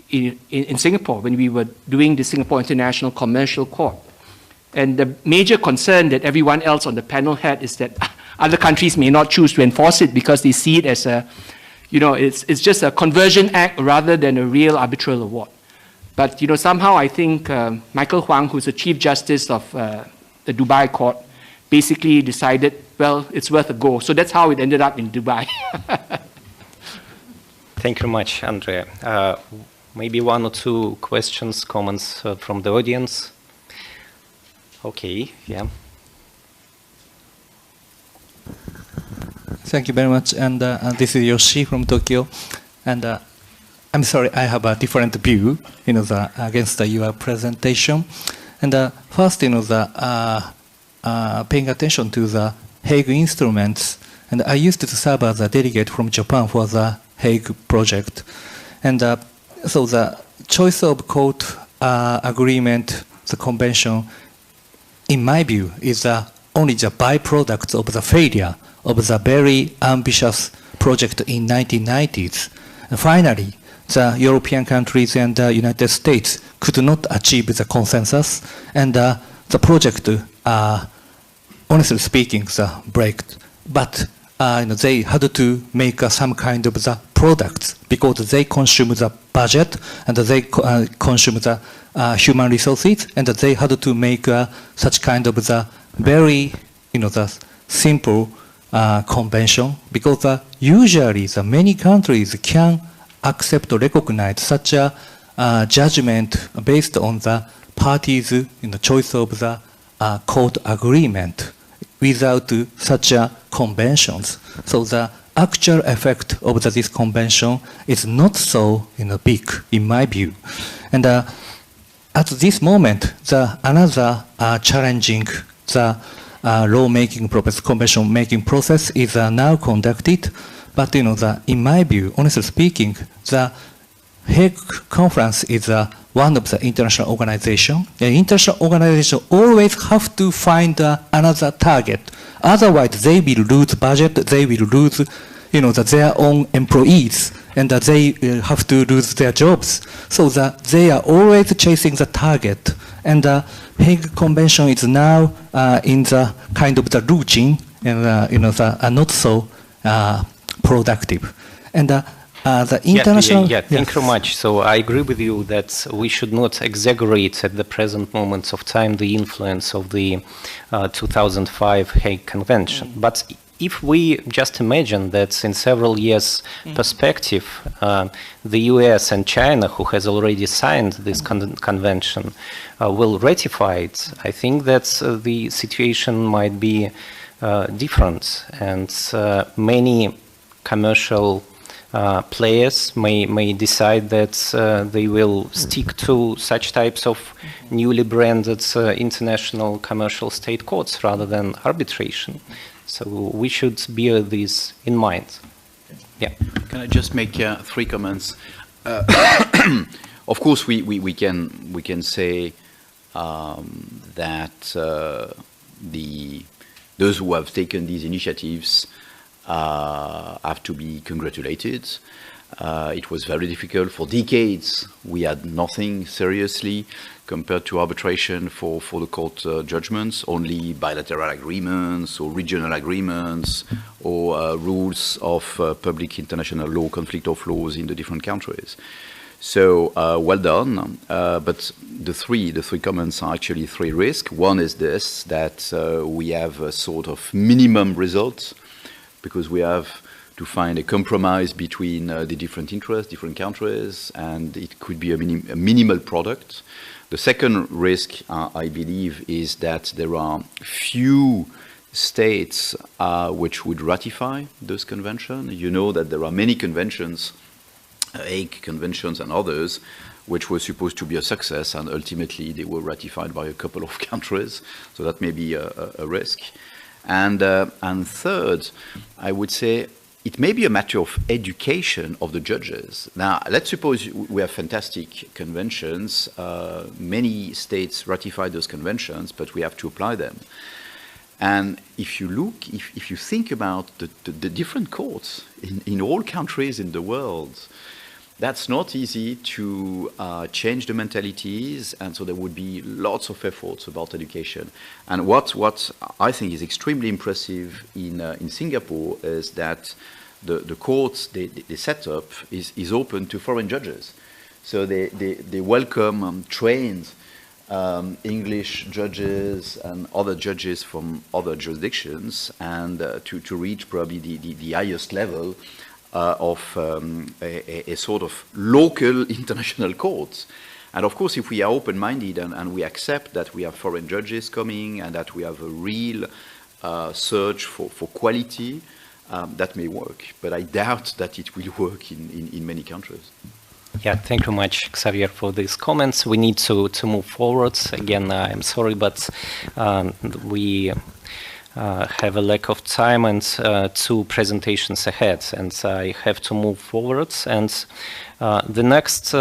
in Singapore when we were doing the Singapore International Commercial Court. And the major concern that everyone else on the panel had is that other countries may not choose to enforce it because they see it as a, you know, it's just a conversion act rather than a real arbitral award. But, you know, somehow I think Michael Huang, who's the Chief Justice of the Dubai court, basically decided, well, it's worth a go. So that's how it ended up in Dubai.
Thank you very much, Andrea. Maybe one or two questions, comments from the audience. Okay, yeah.
Thank you very much. And this is Yoshi from Tokyo. And I'm sorry, I have a different view, you know, against your presentation. And first, you know, paying attention to the Hague instruments. And I used to serve as a delegate from Japan for the Hague project. And so the choice of court agreement, the convention, in my view, is only the byproduct of the failure of the very ambitious project in 1990s. And finally, the European countries and the United States could not achieve the consensus, and the project, honestly speaking, break. But you know, they had to make some kind of the products because they consume the budget and they consume the human resources, and they had to make such kind of the very, you know, the simple convention, because usually the many countries can accept or recognize such a judgment based on the parties' choice of the court agreement without such conventions. So the actual effect of this convention is not so big, in my view. And at this moment, another challenging law-making process, convention-making process is now conducted. But in my view, honestly speaking, the Hague Conference is one of the international organizations. The international organization always have to find another target. Otherwise, they will lose budget. They will lose, their own employees, and they have to lose their jobs. So they are always chasing the target. And the Hague Convention is now in the kind of the routine, and not so productive. And The international...
Thank you very much. So I agree with you that we should not exaggerate at the present moments of time the influence of the 2005 Hague Convention. But if we just imagine that in several years' perspective, the US and China, who has already signed this convention, will ratify it, I think that the situation might be different, and many commercial players may decide that they will stick to such types of newly branded international commercial state courts rather than arbitration. So we should bear this in mind. Yeah.
Can I just make 3 comments? Of course, we can say that those who have taken these initiatives have to be congratulated. It was very difficult. For decades, we had nothing seriously compared to arbitration for the court judgments, only bilateral agreements or regional agreements or rules of public international law, conflict of laws in the different countries. So well done. But the three comments are actually 3 risks. One is this, that we have a sort of minimum result, because we have to find a compromise between the different interests, different countries, and it could be a minimal product. The second risk, I believe, is that there are few states which would ratify this convention. You know that there are many conventions, Hague Conventions and others, which were supposed to be a success, and ultimately they were ratified by a couple of countries. So that may be a risk. And third, I would say it may be a matter of education of the judges. Now, let's suppose we have fantastic conventions. Many states ratify those conventions, but we have to apply them. And if you think about the different courts in all countries in the world, that's not easy to change the mentalities, and so there would be lots of efforts about education. And what I think is extremely impressive in Singapore is that the courts they set up is open to foreign judges. So they welcome trained English judges and other judges from other jurisdictions, and to reach probably the highest level of a sort of local international court. And of course, if we are open-minded and we accept that we have foreign judges coming and that we have a real search for quality, that may work. But I doubt that it will work in many countries.
Yeah, thank you much, Xavier, for these comments. We need to move forward. Again, I'm sorry, but we have a lack of time and 2 presentations ahead, and I have to move forward. And the next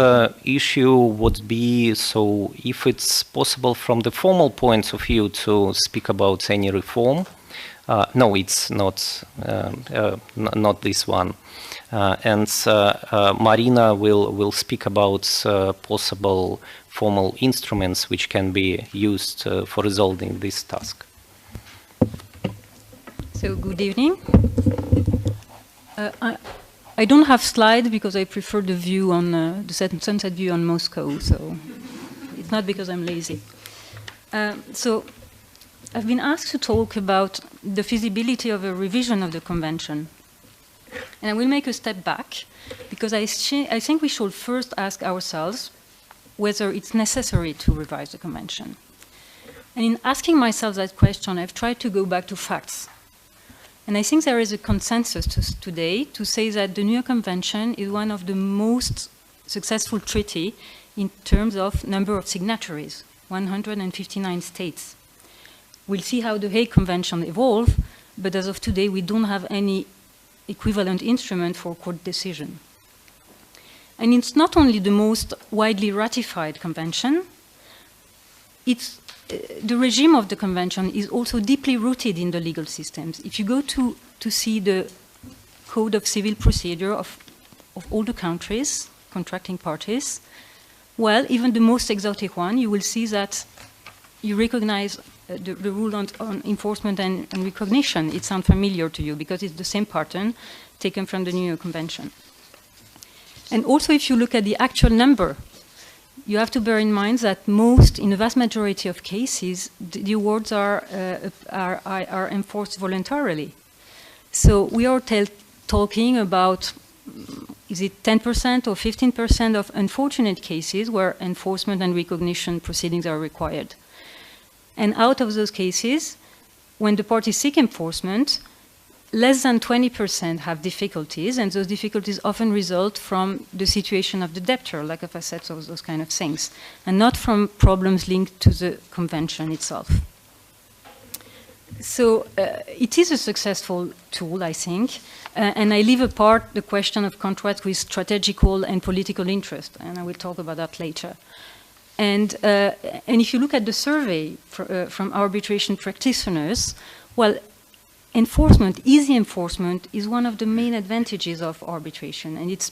issue would be, so if it's possible from the formal point of view to speak about any reform. No, it's not this one. And Marina will speak about possible formal instruments which can be used for resolving this task.
So good evening. I don't have slides because I prefer the view on the sunset view on Moscow. So it's not because I'm lazy. So I've been asked to talk about the feasibility of a revision of the convention. And I will make a step back, because I think we should first ask ourselves whether it's necessary to revise the convention. And in asking myself that question, I've tried to go back to facts. And I think there is a consensus today to say that the new convention is one of the most successful treaties in terms of number of signatories, 159 states. We'll see how the Hague Convention evolves, but as of today, we don't have any equivalent instrument for court decision. And it's not only the most widely ratified convention, the regime of the convention is also deeply rooted in the legal systems. If you go to see the code of civil procedure of all the countries, contracting parties, well, even the most exotic one, you will see that you recognize the rule on enforcement and recognition. It sounds familiar to you because it's the same pattern taken from the New York Convention. And also, if you look at the actual number, you have to bear in mind that in the vast majority of cases, the awards are enforced voluntarily. So we are talking about, is it 10% or 15% of unfortunate cases where enforcement and recognition proceedings are required. And out of those cases, when the parties seek enforcement, less than 20% have difficulties, and those difficulties often result from the situation of the debtor, like of assets or those kind of things, and not from problems linked to the convention itself. So it is a successful tool, I think, and I leave apart the question of contracts with strategical and political interest, and I will talk about that later. And if you look at the survey from arbitration practitioners, well, easy enforcement is one of the main advantages of arbitration, and it's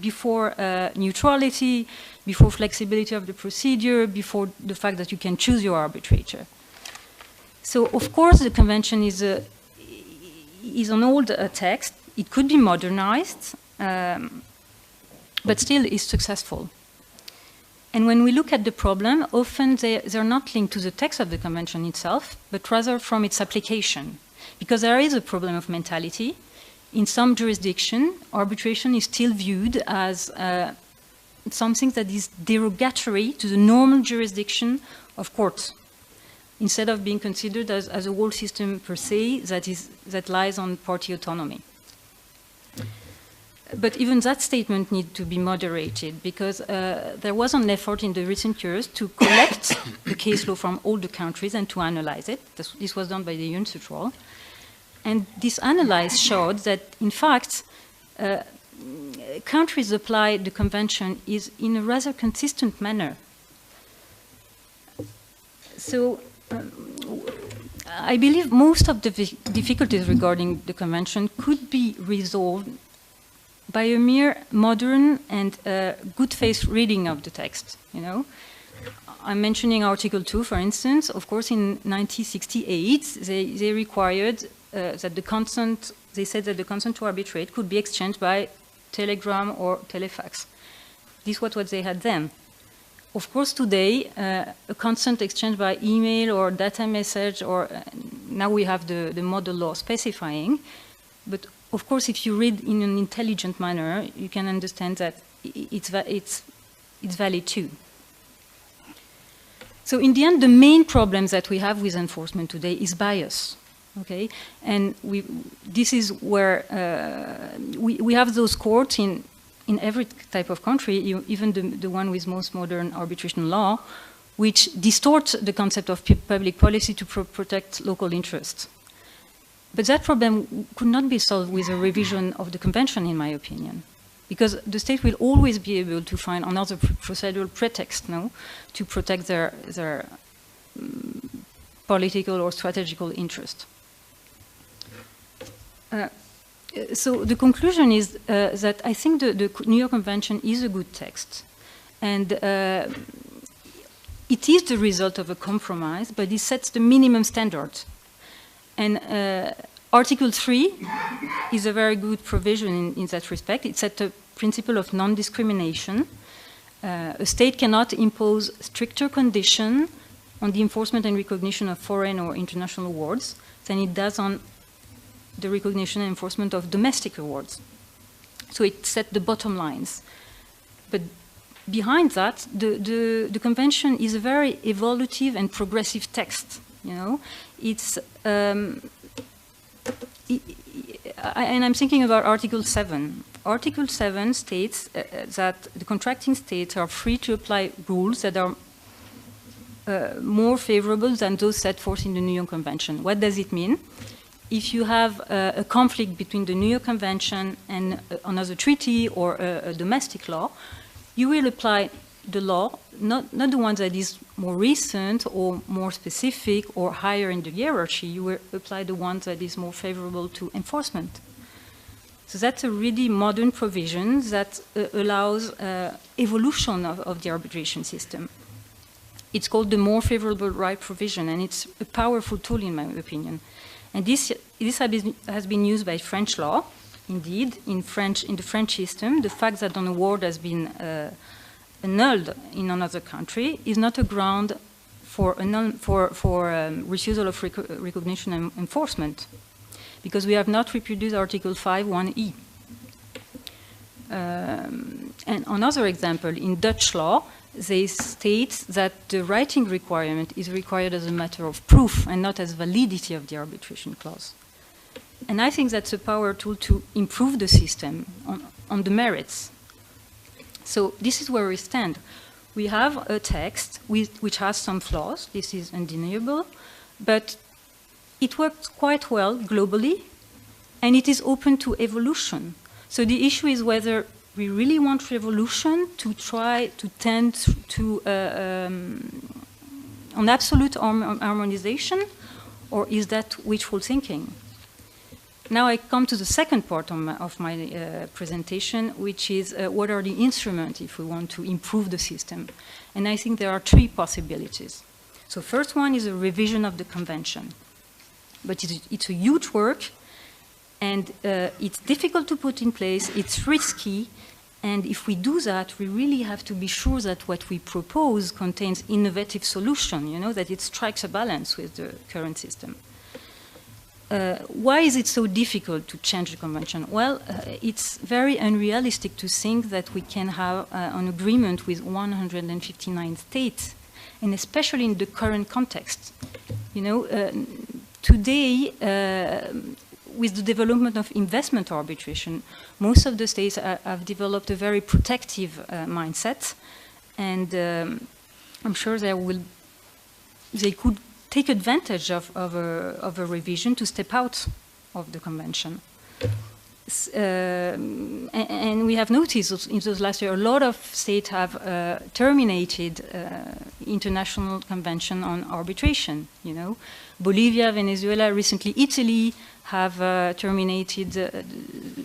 before neutrality, before flexibility of the procedure, before the fact that you can choose your arbitrator. So, of course, the convention is an old text. It could be modernized, but still is successful. And when we look at the problem, often they're not linked to the text of the convention itself, but rather from its application. Because there is a problem of mentality. In some jurisdiction, arbitration is still viewed as something that is derogatory to the normal jurisdiction of courts, instead of being considered as a whole system per se that lies on party autonomy. But even that statement needs to be moderated, because there was an effort in the recent years to collect the case law from all the countries and to analyze it. This was done by the UNCITRAL. And this analysis showed that, in fact, countries apply the convention in a rather consistent manner. So I believe most of the difficulties regarding the convention could be resolved by a mere modern and good faith reading of the text. You know, I'm mentioning Article 2, for instance. Of course, in 1968, they required that the consent. They said that the consent to arbitrate could be exchanged by telegram or telefax. This was what they had then. Of course, today, a consent exchange by email or data message, or now we have the model law specifying, but of course, if you read in an intelligent manner, you can understand that it's valid too. So in the end, the main problem that we have with enforcement today is bias. Okay, and this is where we have those courts in every type of country, even the one with most modern arbitration law, which distort the concept of public policy to protect local interests. But that problem could not be solved with a revision of the convention, in my opinion, because the state will always be able to find another procedural pretext, no, to protect their political or strategical interest. So the conclusion is that I think the New York Convention is a good text, and it is the result of a compromise, but it sets the minimum standard. And Article 3 is a very good provision in that respect. It sets a principle of non-discrimination. A state cannot impose stricter conditions on the enforcement and recognition of foreign or international awards than it does on the recognition and enforcement of domestic awards. So it set the bottom lines. But behind that, the convention is a very evolutive and progressive text. You know, it's and I'm thinking about Article 7. Article 7 states that the contracting states are free to apply rules that are more favorable than those set forth in the New York Convention. What does it mean? If you have a conflict between the New York Convention and another treaty or a domestic law, you will apply the law, not the one that is more recent or more specific or higher in the hierarchy. You will apply the one that is more favorable to enforcement. So that's a really modern provision that allows evolution of the arbitration system. It's called the more favorable right provision, and it's a powerful tool in my opinion. And this has been used by French law indeed, in the French system, the fact that an award has been annulled in another country is not a ground for refusal of recognition and enforcement, because we have not reproduced Article 5(1)(e). And another example, in Dutch law, they state that the writing requirement is required as a matter of proof and not as validity of the arbitration clause. And I think that's a power tool to improve the system on the merits. So this is where we stand. We have a text which has some flaws, this is undeniable, but it works quite well globally, and it is open to evolution. So the issue is whether we really want revolution to try to tend to an absolute harmonization, or is that wishful thinking? Now I come to the second part of my presentation, which is what are the instruments if we want to improve the system? And I think there are three possibilities. So first one is a revision of the convention. But it's a huge work, and it's difficult to put in place, it's risky, and if we do that, we really have to be sure that what we propose contains innovative solution, you know, that it strikes a balance with the current system. Why is it so difficult to change the convention? Well, it's very unrealistic to think that we can have an agreement with 159 states, and especially in the current context. You know, today, with the development of investment arbitration, most of the states have developed a very protective mindset, and I'm sure they could take advantage of a revision to step out of the convention. And we have noticed in those last years, a lot of states have terminated international convention on arbitration. You know, Bolivia, Venezuela, recently Italy have terminated,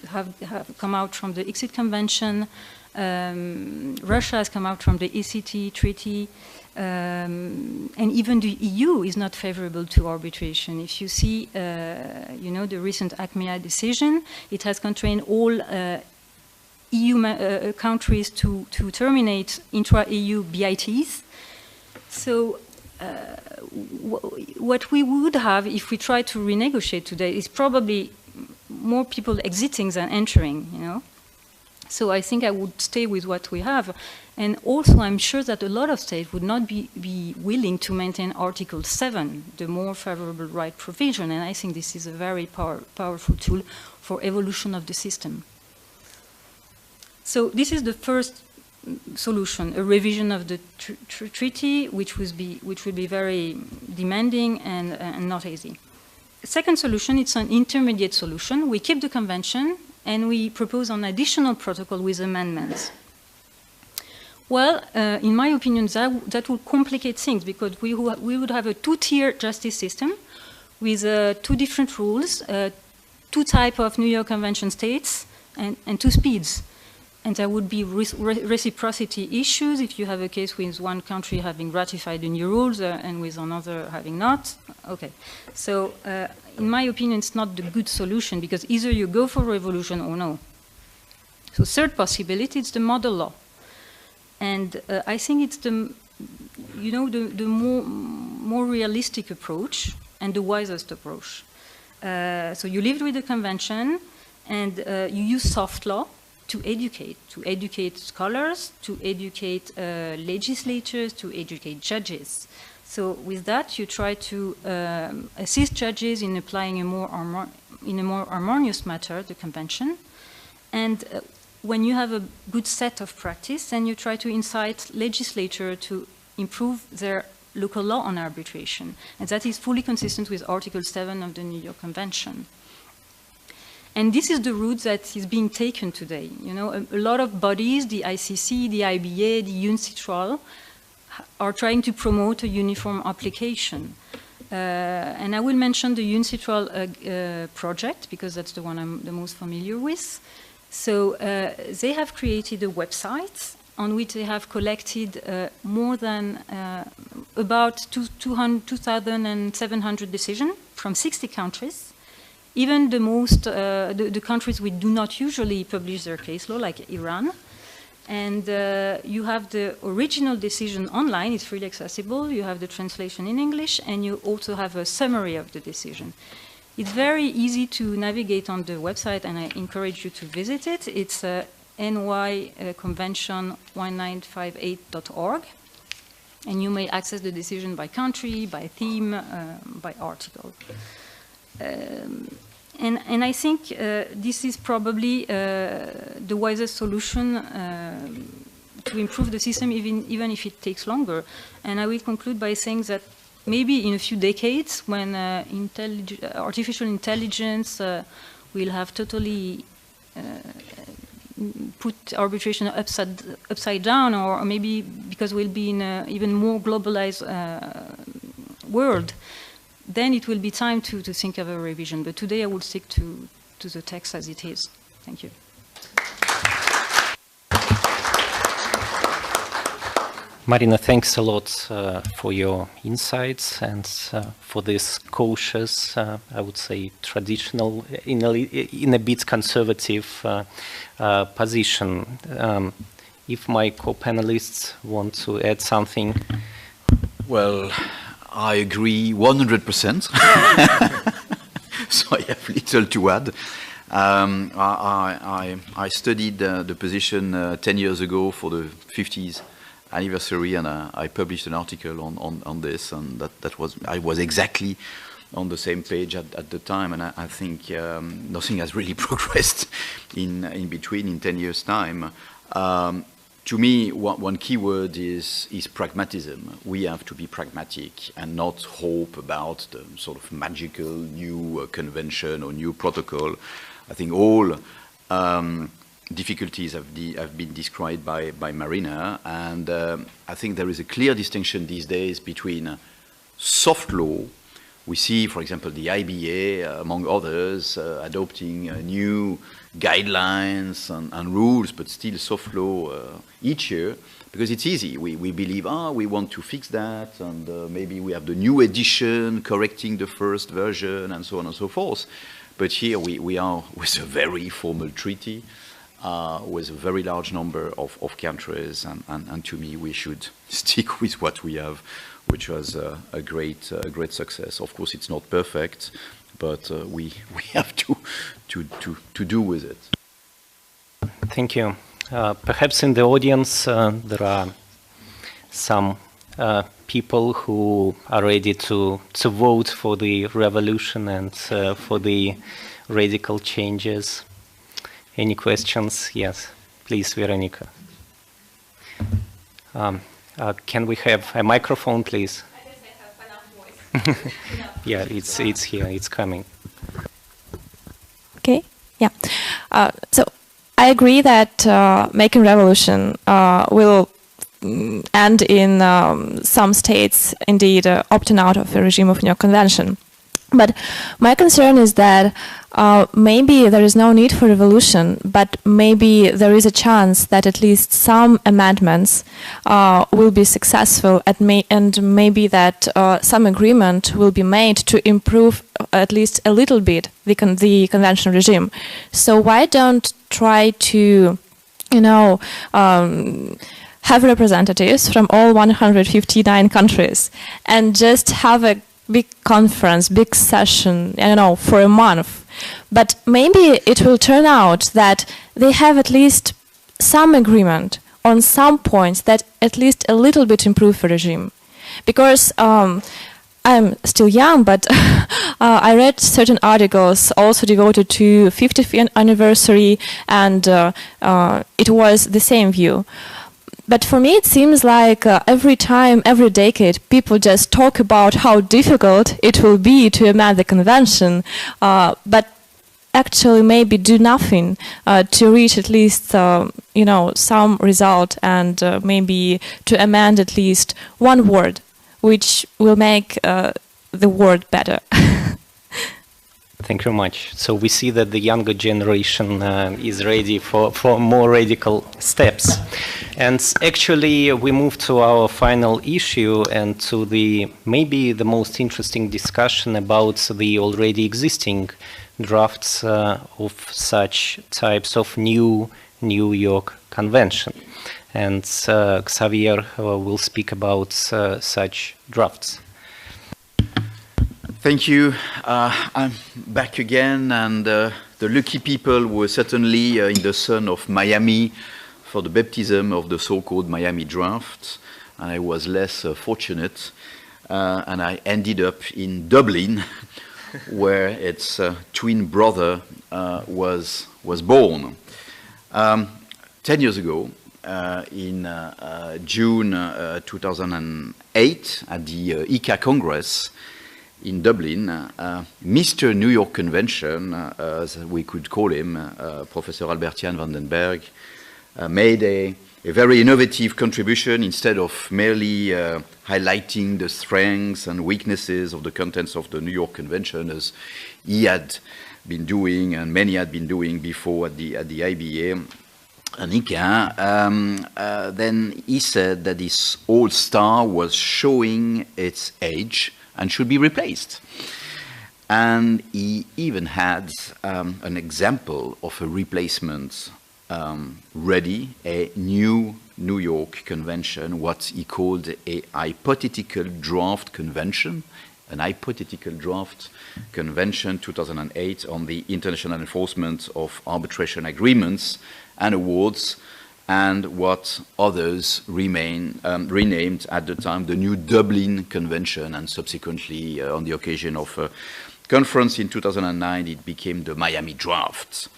have come out from the exit convention. Russia has come out from the ECT treaty. And even the EU is not favorable to arbitration. If you see, you know, the recent ACMEA decision, it has constrained all EU countries to terminate intra-EU BITs. So what we would have if we try to renegotiate today is probably more people exiting than entering, you know. So I think I would stay with what we have. And also I'm sure that a lot of states would not be willing to maintain Article 7, the more favorable right provision. And I think this is a very powerful tool for evolution of the system. So this is the first solution, a revision of the treaty, which would be very demanding and not easy. Second solution, it's an intermediate solution. We keep the convention, and we propose an additional protocol with amendments. Well, in my opinion, that would complicate things, because we would have a two-tier justice system with two different rules, two types of New York Convention states, and two speeds. And there would be reciprocity issues if you have a case with one country having ratified the new rules and with another having not. Okay, so in my opinion, it's not the good solution, because either you go for revolution or no. So third possibility, it's the model law. And I think it's the, you know, the more realistic approach and the wisest approach. So you live with the convention, and you use soft law to educate scholars, to educate legislators, to educate judges. So with that, you try to assist judges in applying in a more harmonious manner the convention. And when you have a good set of practice, then you try to incite legislators to improve their local law on arbitration. And that is fully consistent with Article 7 of the New York Convention. And this is the route that is being taken today. You know, a lot of bodies, the ICC, the IBA, the UNCITRAL, are trying to promote a uniform application. And I will mention the UNCITRAL project, because that's the one I'm the most familiar with. So they have created a website on which they have collected more than about 2,700 decisions from 60 countries. even the most, the countries which do not usually publish their case law, like Iran. And you have the original decision online, it's freely accessible, you have the translation in English, and you also have a summary of the decision. It's very easy to navigate on the website, and I encourage you to visit it. It's nyconvention1958.org, and you may access the decision by country, by theme, by article. And I think this is probably the wisest solution to improve the system, even if it takes longer. And I will conclude by saying that maybe in a few decades, when artificial intelligence will have totally put arbitration upside down, or maybe because we'll be in an even more globalized world, then it will be time to think of a revision. But today I will stick to the text as it is. Thank you.
Marina, thanks a lot for your insights and for this cautious, I would say traditional, in a bit conservative position. If my co-panelists want to add something.
Well, I agree 100%. So I have little to add. I studied the position 10 years ago for the 50th anniversary, and I published an article on this, and I was exactly on the same page at the time, and I think nothing has really progressed in between in 10 years' time. To me, one key word is pragmatism. We have to be pragmatic and not hope about the sort of magical new convention or new protocol. I think all difficulties have been described by Marina, and I think there is a clear distinction these days between soft law. We see, for example, the IBA, among others, adopting new guidelines and rules, but still soft law each year, because it's easy. We believe, we want to fix that, and maybe we have the new edition correcting the first version, and so on and so forth. But here we are with a very formal treaty, with a very large number of countries, and to me, we should stick with what we have, which was a great success. Of course, it's not perfect, but we have to do with it.
Thank you. Perhaps in the audience there are some people who are ready to vote for the revolution and for the radical changes. Any questions? Yes, please, Veronica. Can we have a microphone, please?
I guess I have enough voice.
Yeah, it's here, it's coming.
Okay, yeah. So I agree that making revolution will end in some states, indeed, opting out of the regime of new convention. But my concern is that maybe there is no need for revolution, but maybe there is a chance that at least some amendments will be successful, and maybe that some agreement will be made to improve at least a little bit the conventional regime. So why don't try to, have representatives from all 159 countries and just have a big conference, big session, for a month. But maybe it will turn out that they have at least some agreement on some points that at least a little bit improve the regime. Because I'm still young, but I read certain articles also devoted to 50th anniversary, and it was the same view. But for me, it seems like every time, every decade, people just talk about how difficult it will be to amend the convention, but actually maybe do nothing to reach at least, some result, and maybe to amend at least one word, which will make the world better.
Thank you very much. So we see that the younger generation is ready for more radical steps. And actually, we move to our final issue and to the maybe the most interesting discussion about the already existing drafts of such types of new New York Convention. And Xavier will speak about such drafts.
Thank you. I'm back again, and the lucky people were certainly in the sun of Miami for the baptism of the so-called Miami draft, and I was less fortunate, and I ended up in Dublin, where its twin brother was born. 10 years ago, in June 2008, at the Hague Congress in Dublin, Mr. New York Convention, as we could call him, Professor Albert-Jan van den Berg, made a very innovative contribution. Instead of merely highlighting the strengths and weaknesses of the contents of the New York Convention, as he had been doing and many had been doing before at the IBA and ICA, then he said that this old star was showing its age and should be replaced. And he even had an example of a replacement ready, a new New York Convention, what he called a hypothetical draft convention, an hypothetical draft convention 2008 on the international enforcement of arbitration agreements and awards, and what others renamed at the time the New Dublin Convention, and subsequently on the occasion of a conference in 2009 it became the Miami Draft.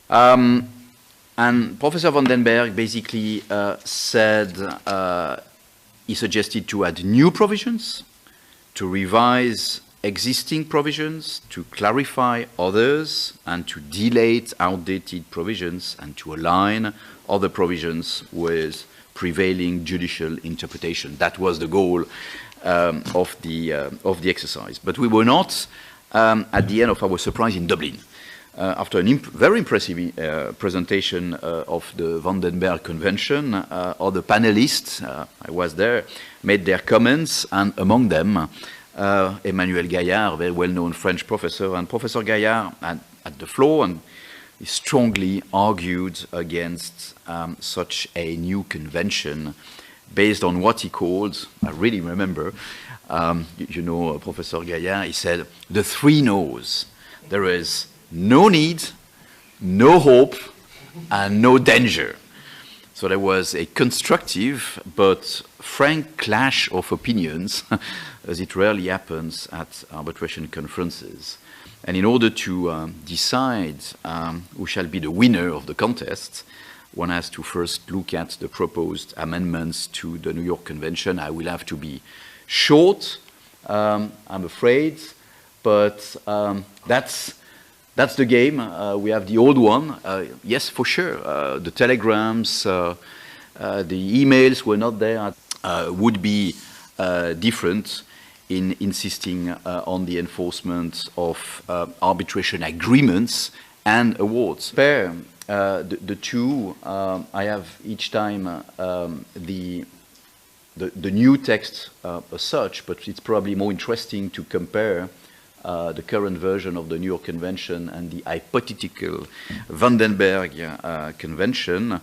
And Professor van den Berg basically said he suggested to add new provisions, to revise existing provisions, to clarify others, and to delete outdated provisions, and to align other provisions with prevailing judicial interpretation. That was the goal of the exercise. But we were not at the end of our surprise in Dublin. After a very impressive presentation of the Van den Berg Convention, other panelists, I was there, made their comments, and among them, Emmanuel Gaillard, a very well-known French professor, and Professor Gaillard at the floor, and he strongly argued against such a new convention based on what he called, I really remember, you know, Professor Gaillard, he said, the three no's. There is no need, no hope, and no danger. So there was a constructive but frank clash of opinions, as it rarely happens at arbitration conferences. And in order to decide who shall be the winner of the contest, one has to first look at the proposed amendments to the New York Convention. I will have to be short, I'm afraid, but that's the game. We have the old one. Yes, for sure. The telegrams, the emails were not there. Would be different in insisting on the enforcement of arbitration agreements and awards. Compare the two. I have each time the new text as such, but it's probably more interesting to compare the current version of the New York Convention and the hypothetical Van den Berg Convention.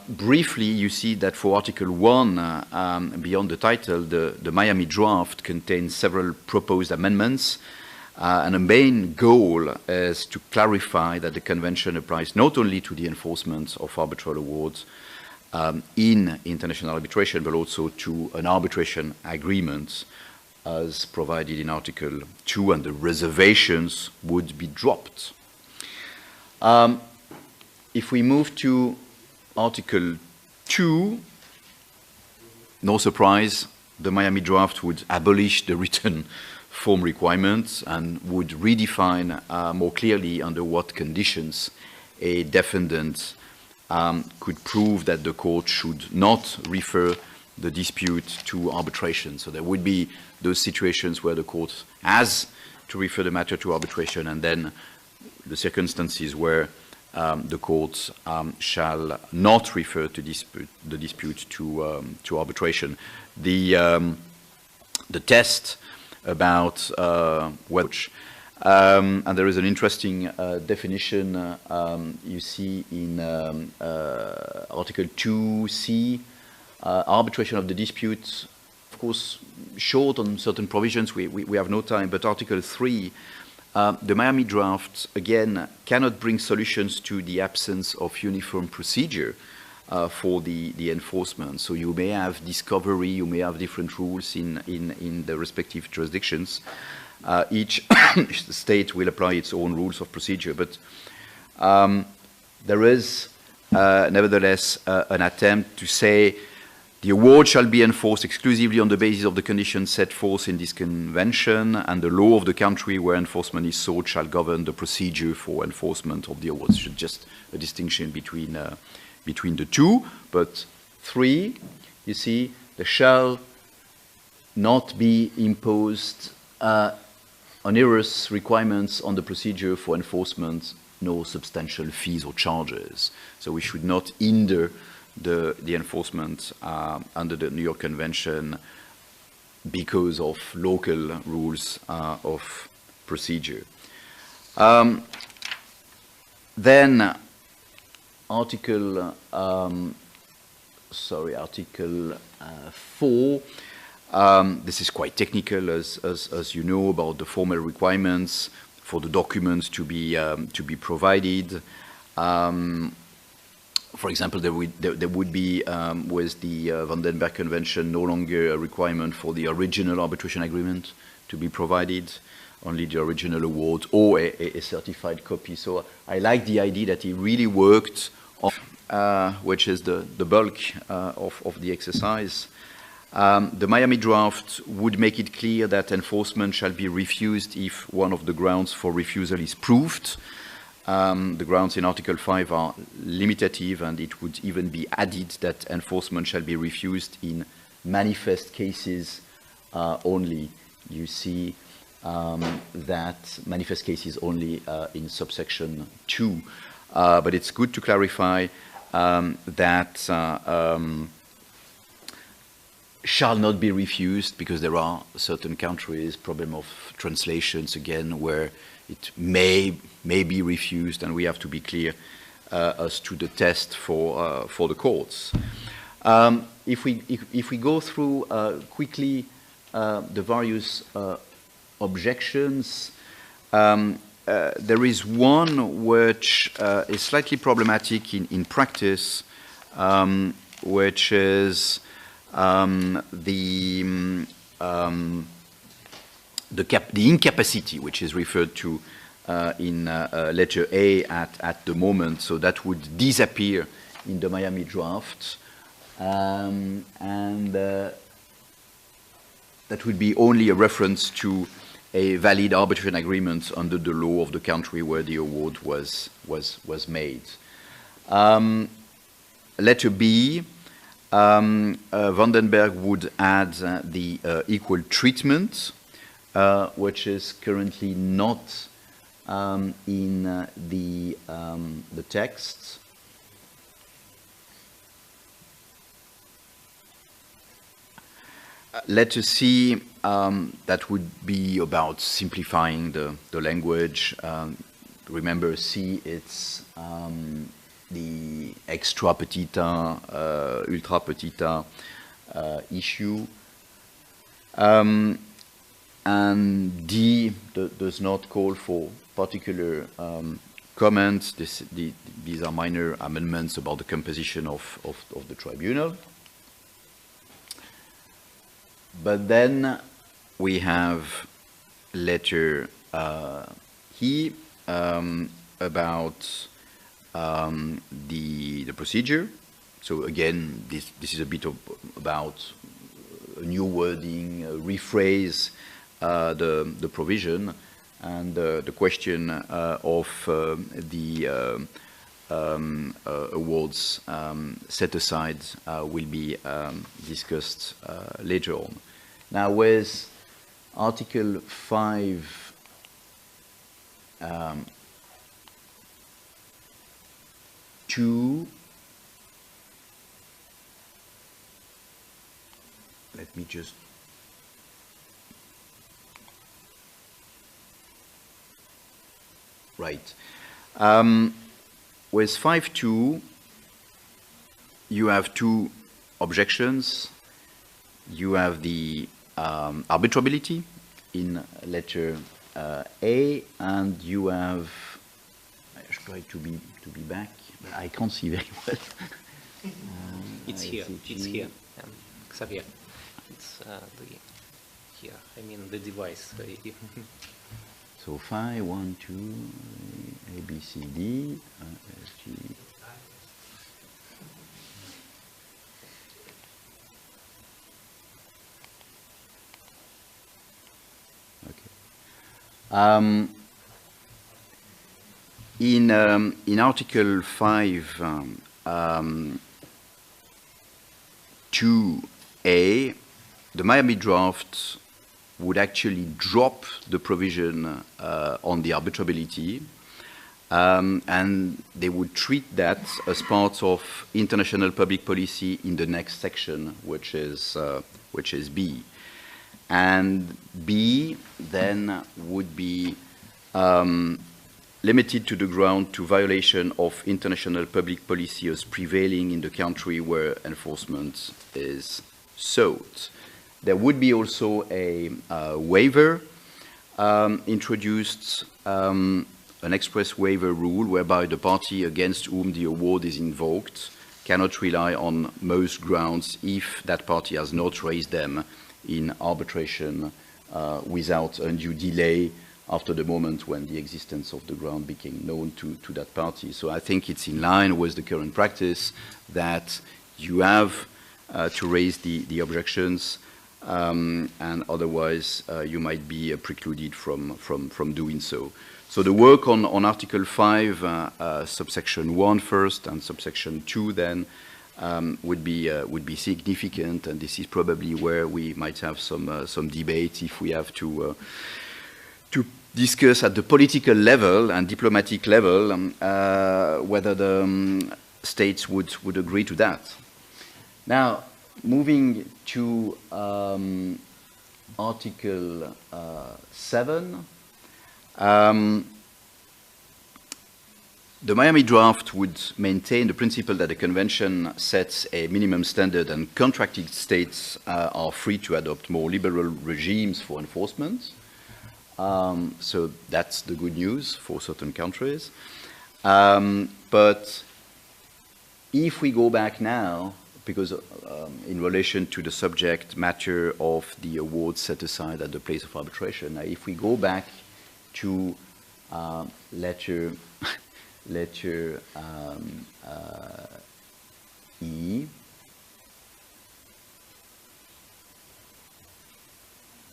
Briefly, you see that for Article 1, beyond the title, the Miami Draft contains several proposed amendments, and the main goal is to clarify that the Convention applies not only to the enforcement of arbitral awards in international arbitration, but also to an arbitration agreement as provided in Article 2, and the reservations would be dropped. If we move to Article 2, no surprise, the Miami Draft would abolish the written form requirements and would redefine more clearly under what conditions a defendant could prove that the court should not refer the dispute to arbitration. So there would be those situations where the court has to refer the matter to arbitration, and then the circumstances where the courts shall not refer to the dispute to arbitration. The test about which, and there is an interesting definition you see in Article 2C, arbitration of the dispute. Of course, short on certain provisions, we have no time, but Article 3, the Miami draft, again, cannot bring solutions to the absence of uniform procedure for the enforcement. So you may have discovery, you may have different rules in the respective jurisdictions. Each state will apply its own rules of procedure, but there is nevertheless an attempt to say the award shall be enforced exclusively on the basis of the conditions set forth in this convention, and the law of the country where enforcement is sought shall govern the procedure for enforcement of the awards. Just a distinction between the two. But 3, you see, there shall not be imposed onerous requirements on the procedure for enforcement, no substantial fees or charges. So we should not hinder the enforcement under the New York Convention because of local rules of procedure. Then Article 4. This is quite technical, as you know, about the formal requirements for the documents to be provided. For example, there would be, with the Vandenberg Convention, no longer a requirement for the original arbitration agreement to be provided, only the original award or a certified copy. So I like the idea that he really worked on, which is the bulk of the exercise. The Miami draft would make it clear that enforcement shall be refused if one of the grounds for refusal is proved. The grounds in Article 5 are limitative, and it would even be added that enforcement shall be refused in manifest cases only. You see that manifest cases only in subsection 2. But it's good to clarify that shall not be refused, because there are certain countries, problem of translations again, where it may be refused, and we have to be clear as to the test for the courts. If we go through quickly the various objections, there is one which is slightly problematic in practice, which is the incapacity, which is referred to in letter A at the moment. So that would disappear in the Miami draft, and that would be only a reference to a valid arbitration agreement under the law of the country where the award was made. Letter B, Vandenberg would add the equal treatment, which is currently not in the text. Letter C, that would be about simplifying the language. Remember, C, it's the extra petita, ultra petita issue. And D does not call for particular comments. These are minor amendments about the composition of the tribunal. But then we have letter E about the procedure. So again, this is a bit about a new wording, rephrase the provision, and the question of the awards set aside will be discussed later on. Now, with Article 5 2, let me just right. With 5.2, you have two objections. You have the arbitrability in letter A, and you have. I should try to be back, but I can't see very well.
It's here. It's here, Xavier. It's here. I mean the device.
So 5, 1, 2, A, B, C, D, F, G. Okay. In Article 5, 2A, the Miami draft would actually drop the provision on the arbitrability, and they would treat that as part of international public policy in the next section, which is B. And B then would be limited to the ground to violation of international public policy as prevailing in the country where enforcement is sought. There would be also a waiver introduced, an express waiver rule whereby the party against whom the award is invoked cannot rely on most grounds if that party has not raised them in arbitration without undue delay after the moment when the existence of the ground became known to that party. So I think it's in line with the current practice that you have to raise the objections, and otherwise you might be precluded from doing so. So the work on Article 5, subsection 1 first, and subsection 2 then, would be significant, and this is probably where we might have some debate if we have to discuss at the political level and diplomatic level whether the states would agree to that. Now, moving to Article 7, the Miami draft would maintain the principle that the Convention sets a minimum standard and contracting states are free to adopt more liberal regimes for enforcement. So that's the good news for certain countries. But if we go back now, because in relation to the subject matter of the awards set aside at the place of arbitration, if we go back to letter E,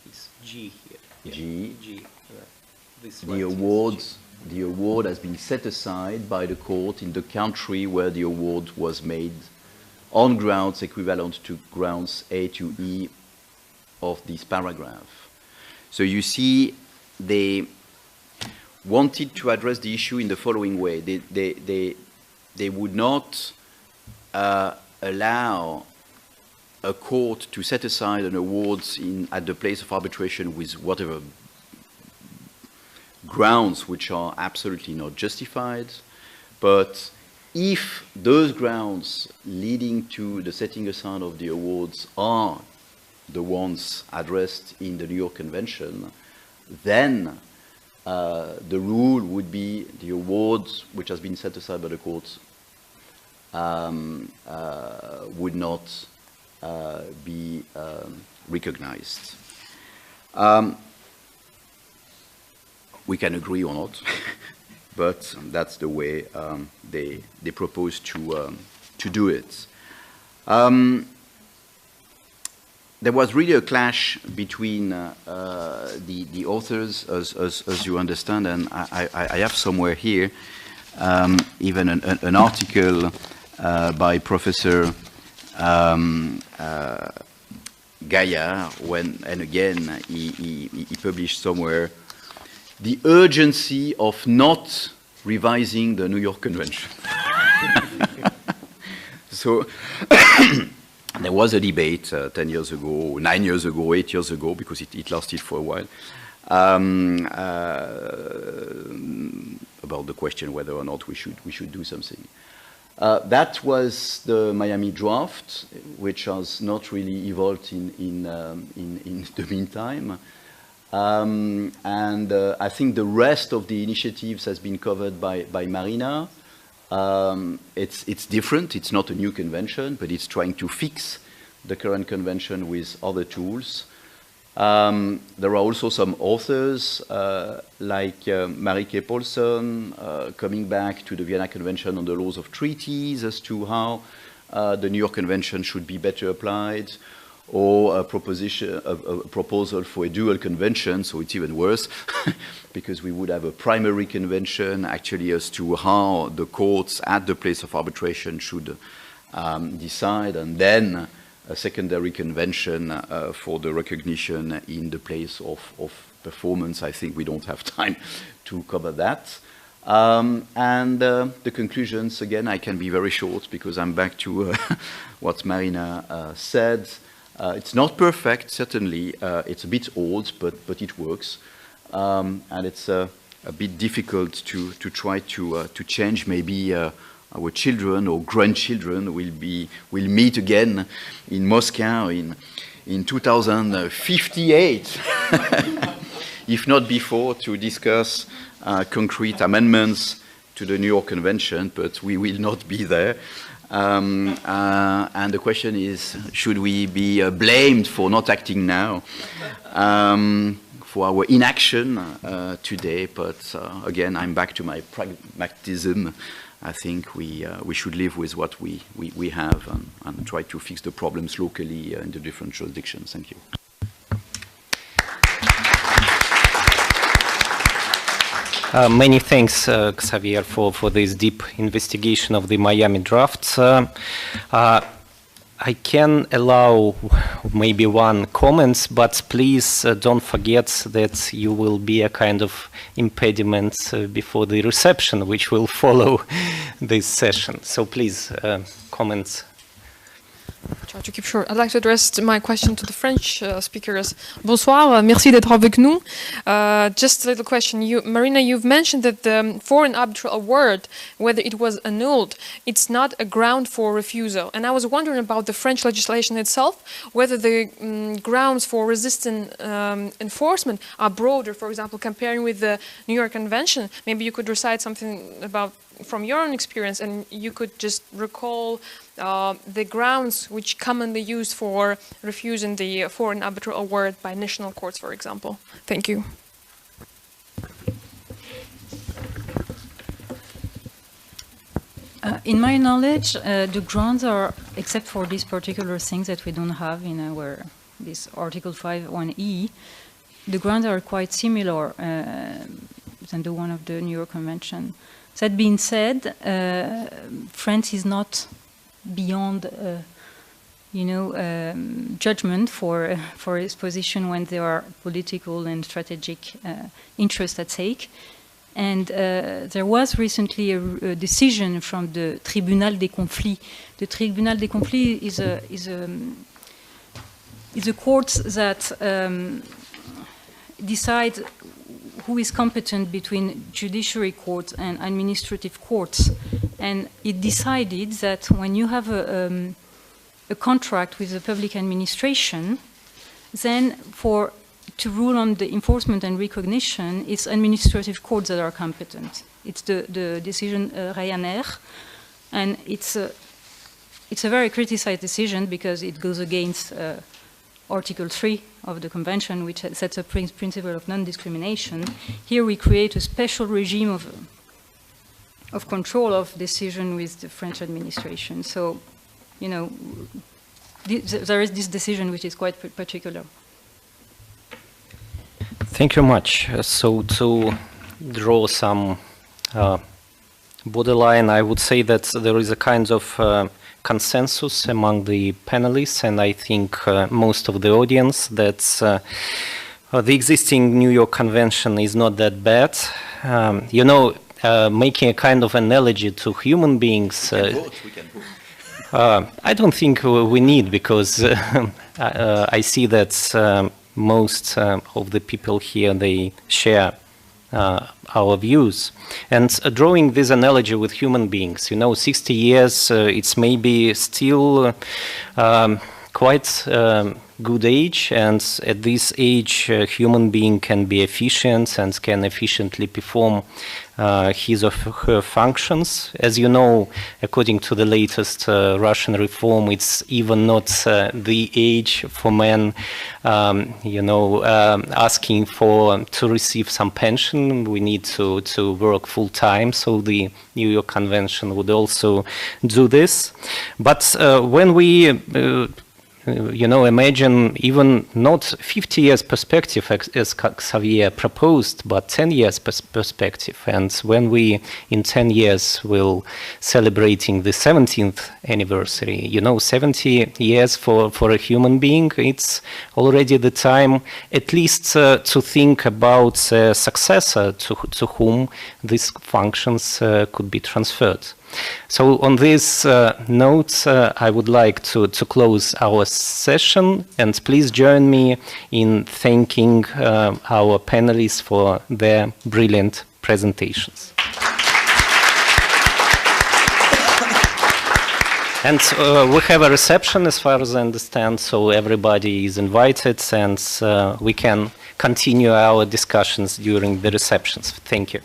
it's G here.
G.
This
the award has been set aside by the court in the country where the award was made on grounds equivalent to grounds A to E of this paragraph. So you see, they wanted to address the issue in the following way. They would not allow a court to set aside an award at the place of arbitration with whatever grounds which are absolutely not justified, but if those grounds leading to the setting aside of the awards are the ones addressed in the New York Convention, then the rule would be the award which has been set aside by the court would not be recognized. We can agree or not, but that's the way they propose to do it. There was really a clash between the authors, as you understand, and I have somewhere here even an article by Professor Gaillard, and again he published somewhere the urgency of not revising the New York Convention. So there was a debate 10 years ago, 9 years ago, 8 years ago, because it lasted for a while, about the question whether or not we should do something. That was the Miami draft, which has not really evolved in the meantime. I think the rest of the initiatives has been covered by Marina. It's different. It's not a new convention, but it's trying to fix the current convention with other tools. There are also some authors like Marike Paulson coming back to the Vienna Convention on the laws of treaties as to how the New York Convention should be better applied, or a proposal for a dual convention, so it's even worse, because we would have a primary convention actually as to how the courts at the place of arbitration should decide, and then a secondary convention for the recognition in the place of performance. I think we don't have time to cover that. The conclusions, again, I can be very short because I'm back to what Marina said. It's not perfect, certainly. It's a bit old, but it works. And it's a bit difficult to try to change. Maybe our children or grandchildren will meet again in Moscow in 2058, if not before, to discuss concrete amendments to the New York Convention, but we will not be there. And the question is, should we be blamed for not acting now, for our inaction today? But again, I'm back to my pragmatism. I think we should live with what we have and try to fix the problems locally in the different jurisdictions. Thank you.
Many thanks, Xavier, for this deep investigation of the Miami draft. I can allow maybe one comment, but please don't forget that you will be a kind of impediment before the reception, which will follow this session. So please, comments.
Try to keep short. I'd like to address my question to the French speakers. Bonsoir, merci d'être avec nous. Just a little question. Marina, you've mentioned that the foreign arbitral award, whether it was annulled, it's not a ground for refusal. And I was wondering about the French legislation itself, whether the grounds for resistant enforcement are broader, for example, comparing with the New York Convention. Maybe you could recite something about from your own experience, and you could just recall the grounds which commonly used for refusing the foreign arbitral award by national courts, for example. Thank you.
In my knowledge, the grounds are, except for these particular things that we don't have in our this Article 5.1e, the grounds are quite similar than the one of the New York Convention. That being said, France is not beyond, judgment for its position when there are political and strategic interests at stake. And there was recently a decision from the Tribunal des Conflits. The Tribunal des Conflits is a court that decides who is competent between judiciary courts and administrative courts. And it decided that when you have a contract with the public administration, then to rule on the enforcement and recognition, it's administrative courts that are competent. It's the decision Rajah, and it's a very criticized decision because it goes against Article 3 of the Convention, which sets a principle of non-discrimination. Here we create a special regime of control of decision with the French administration. So, there is this decision which is quite particular.
Thank you much. So to draw some borderline, I would say that there is a kind of consensus among the panelists, and I think most of the audience, that The existing New York Convention is not that bad. You know, making a kind of analogy to human beings.
We can vote.
I don't think we need, because I see that most of the people here, they share our views. And drawing this analogy with human beings, you know, 60 years, it's maybe still quite good age, and at this age a human being can be efficient and can efficiently perform his or her functions. As you know, according to the latest Russian reform, it's even not the age for men, you know, asking to receive some pension. We need to work full time, so the New York Convention would also do this. But when we you know, imagine even not 50 years perspective as Xavier proposed, but 10 years perspective. And when we, in 10 years, will celebrating the 17th anniversary, you know, 70 years for a human being, it's already the time at least to think about a successor to whom these functions could be transferred. So on this note, I would like to close our session, and please join me in thanking our panelists for their brilliant presentations. And we have a reception, as far as I understand, so everybody is invited, and we can continue our discussions during the receptions. Thank you.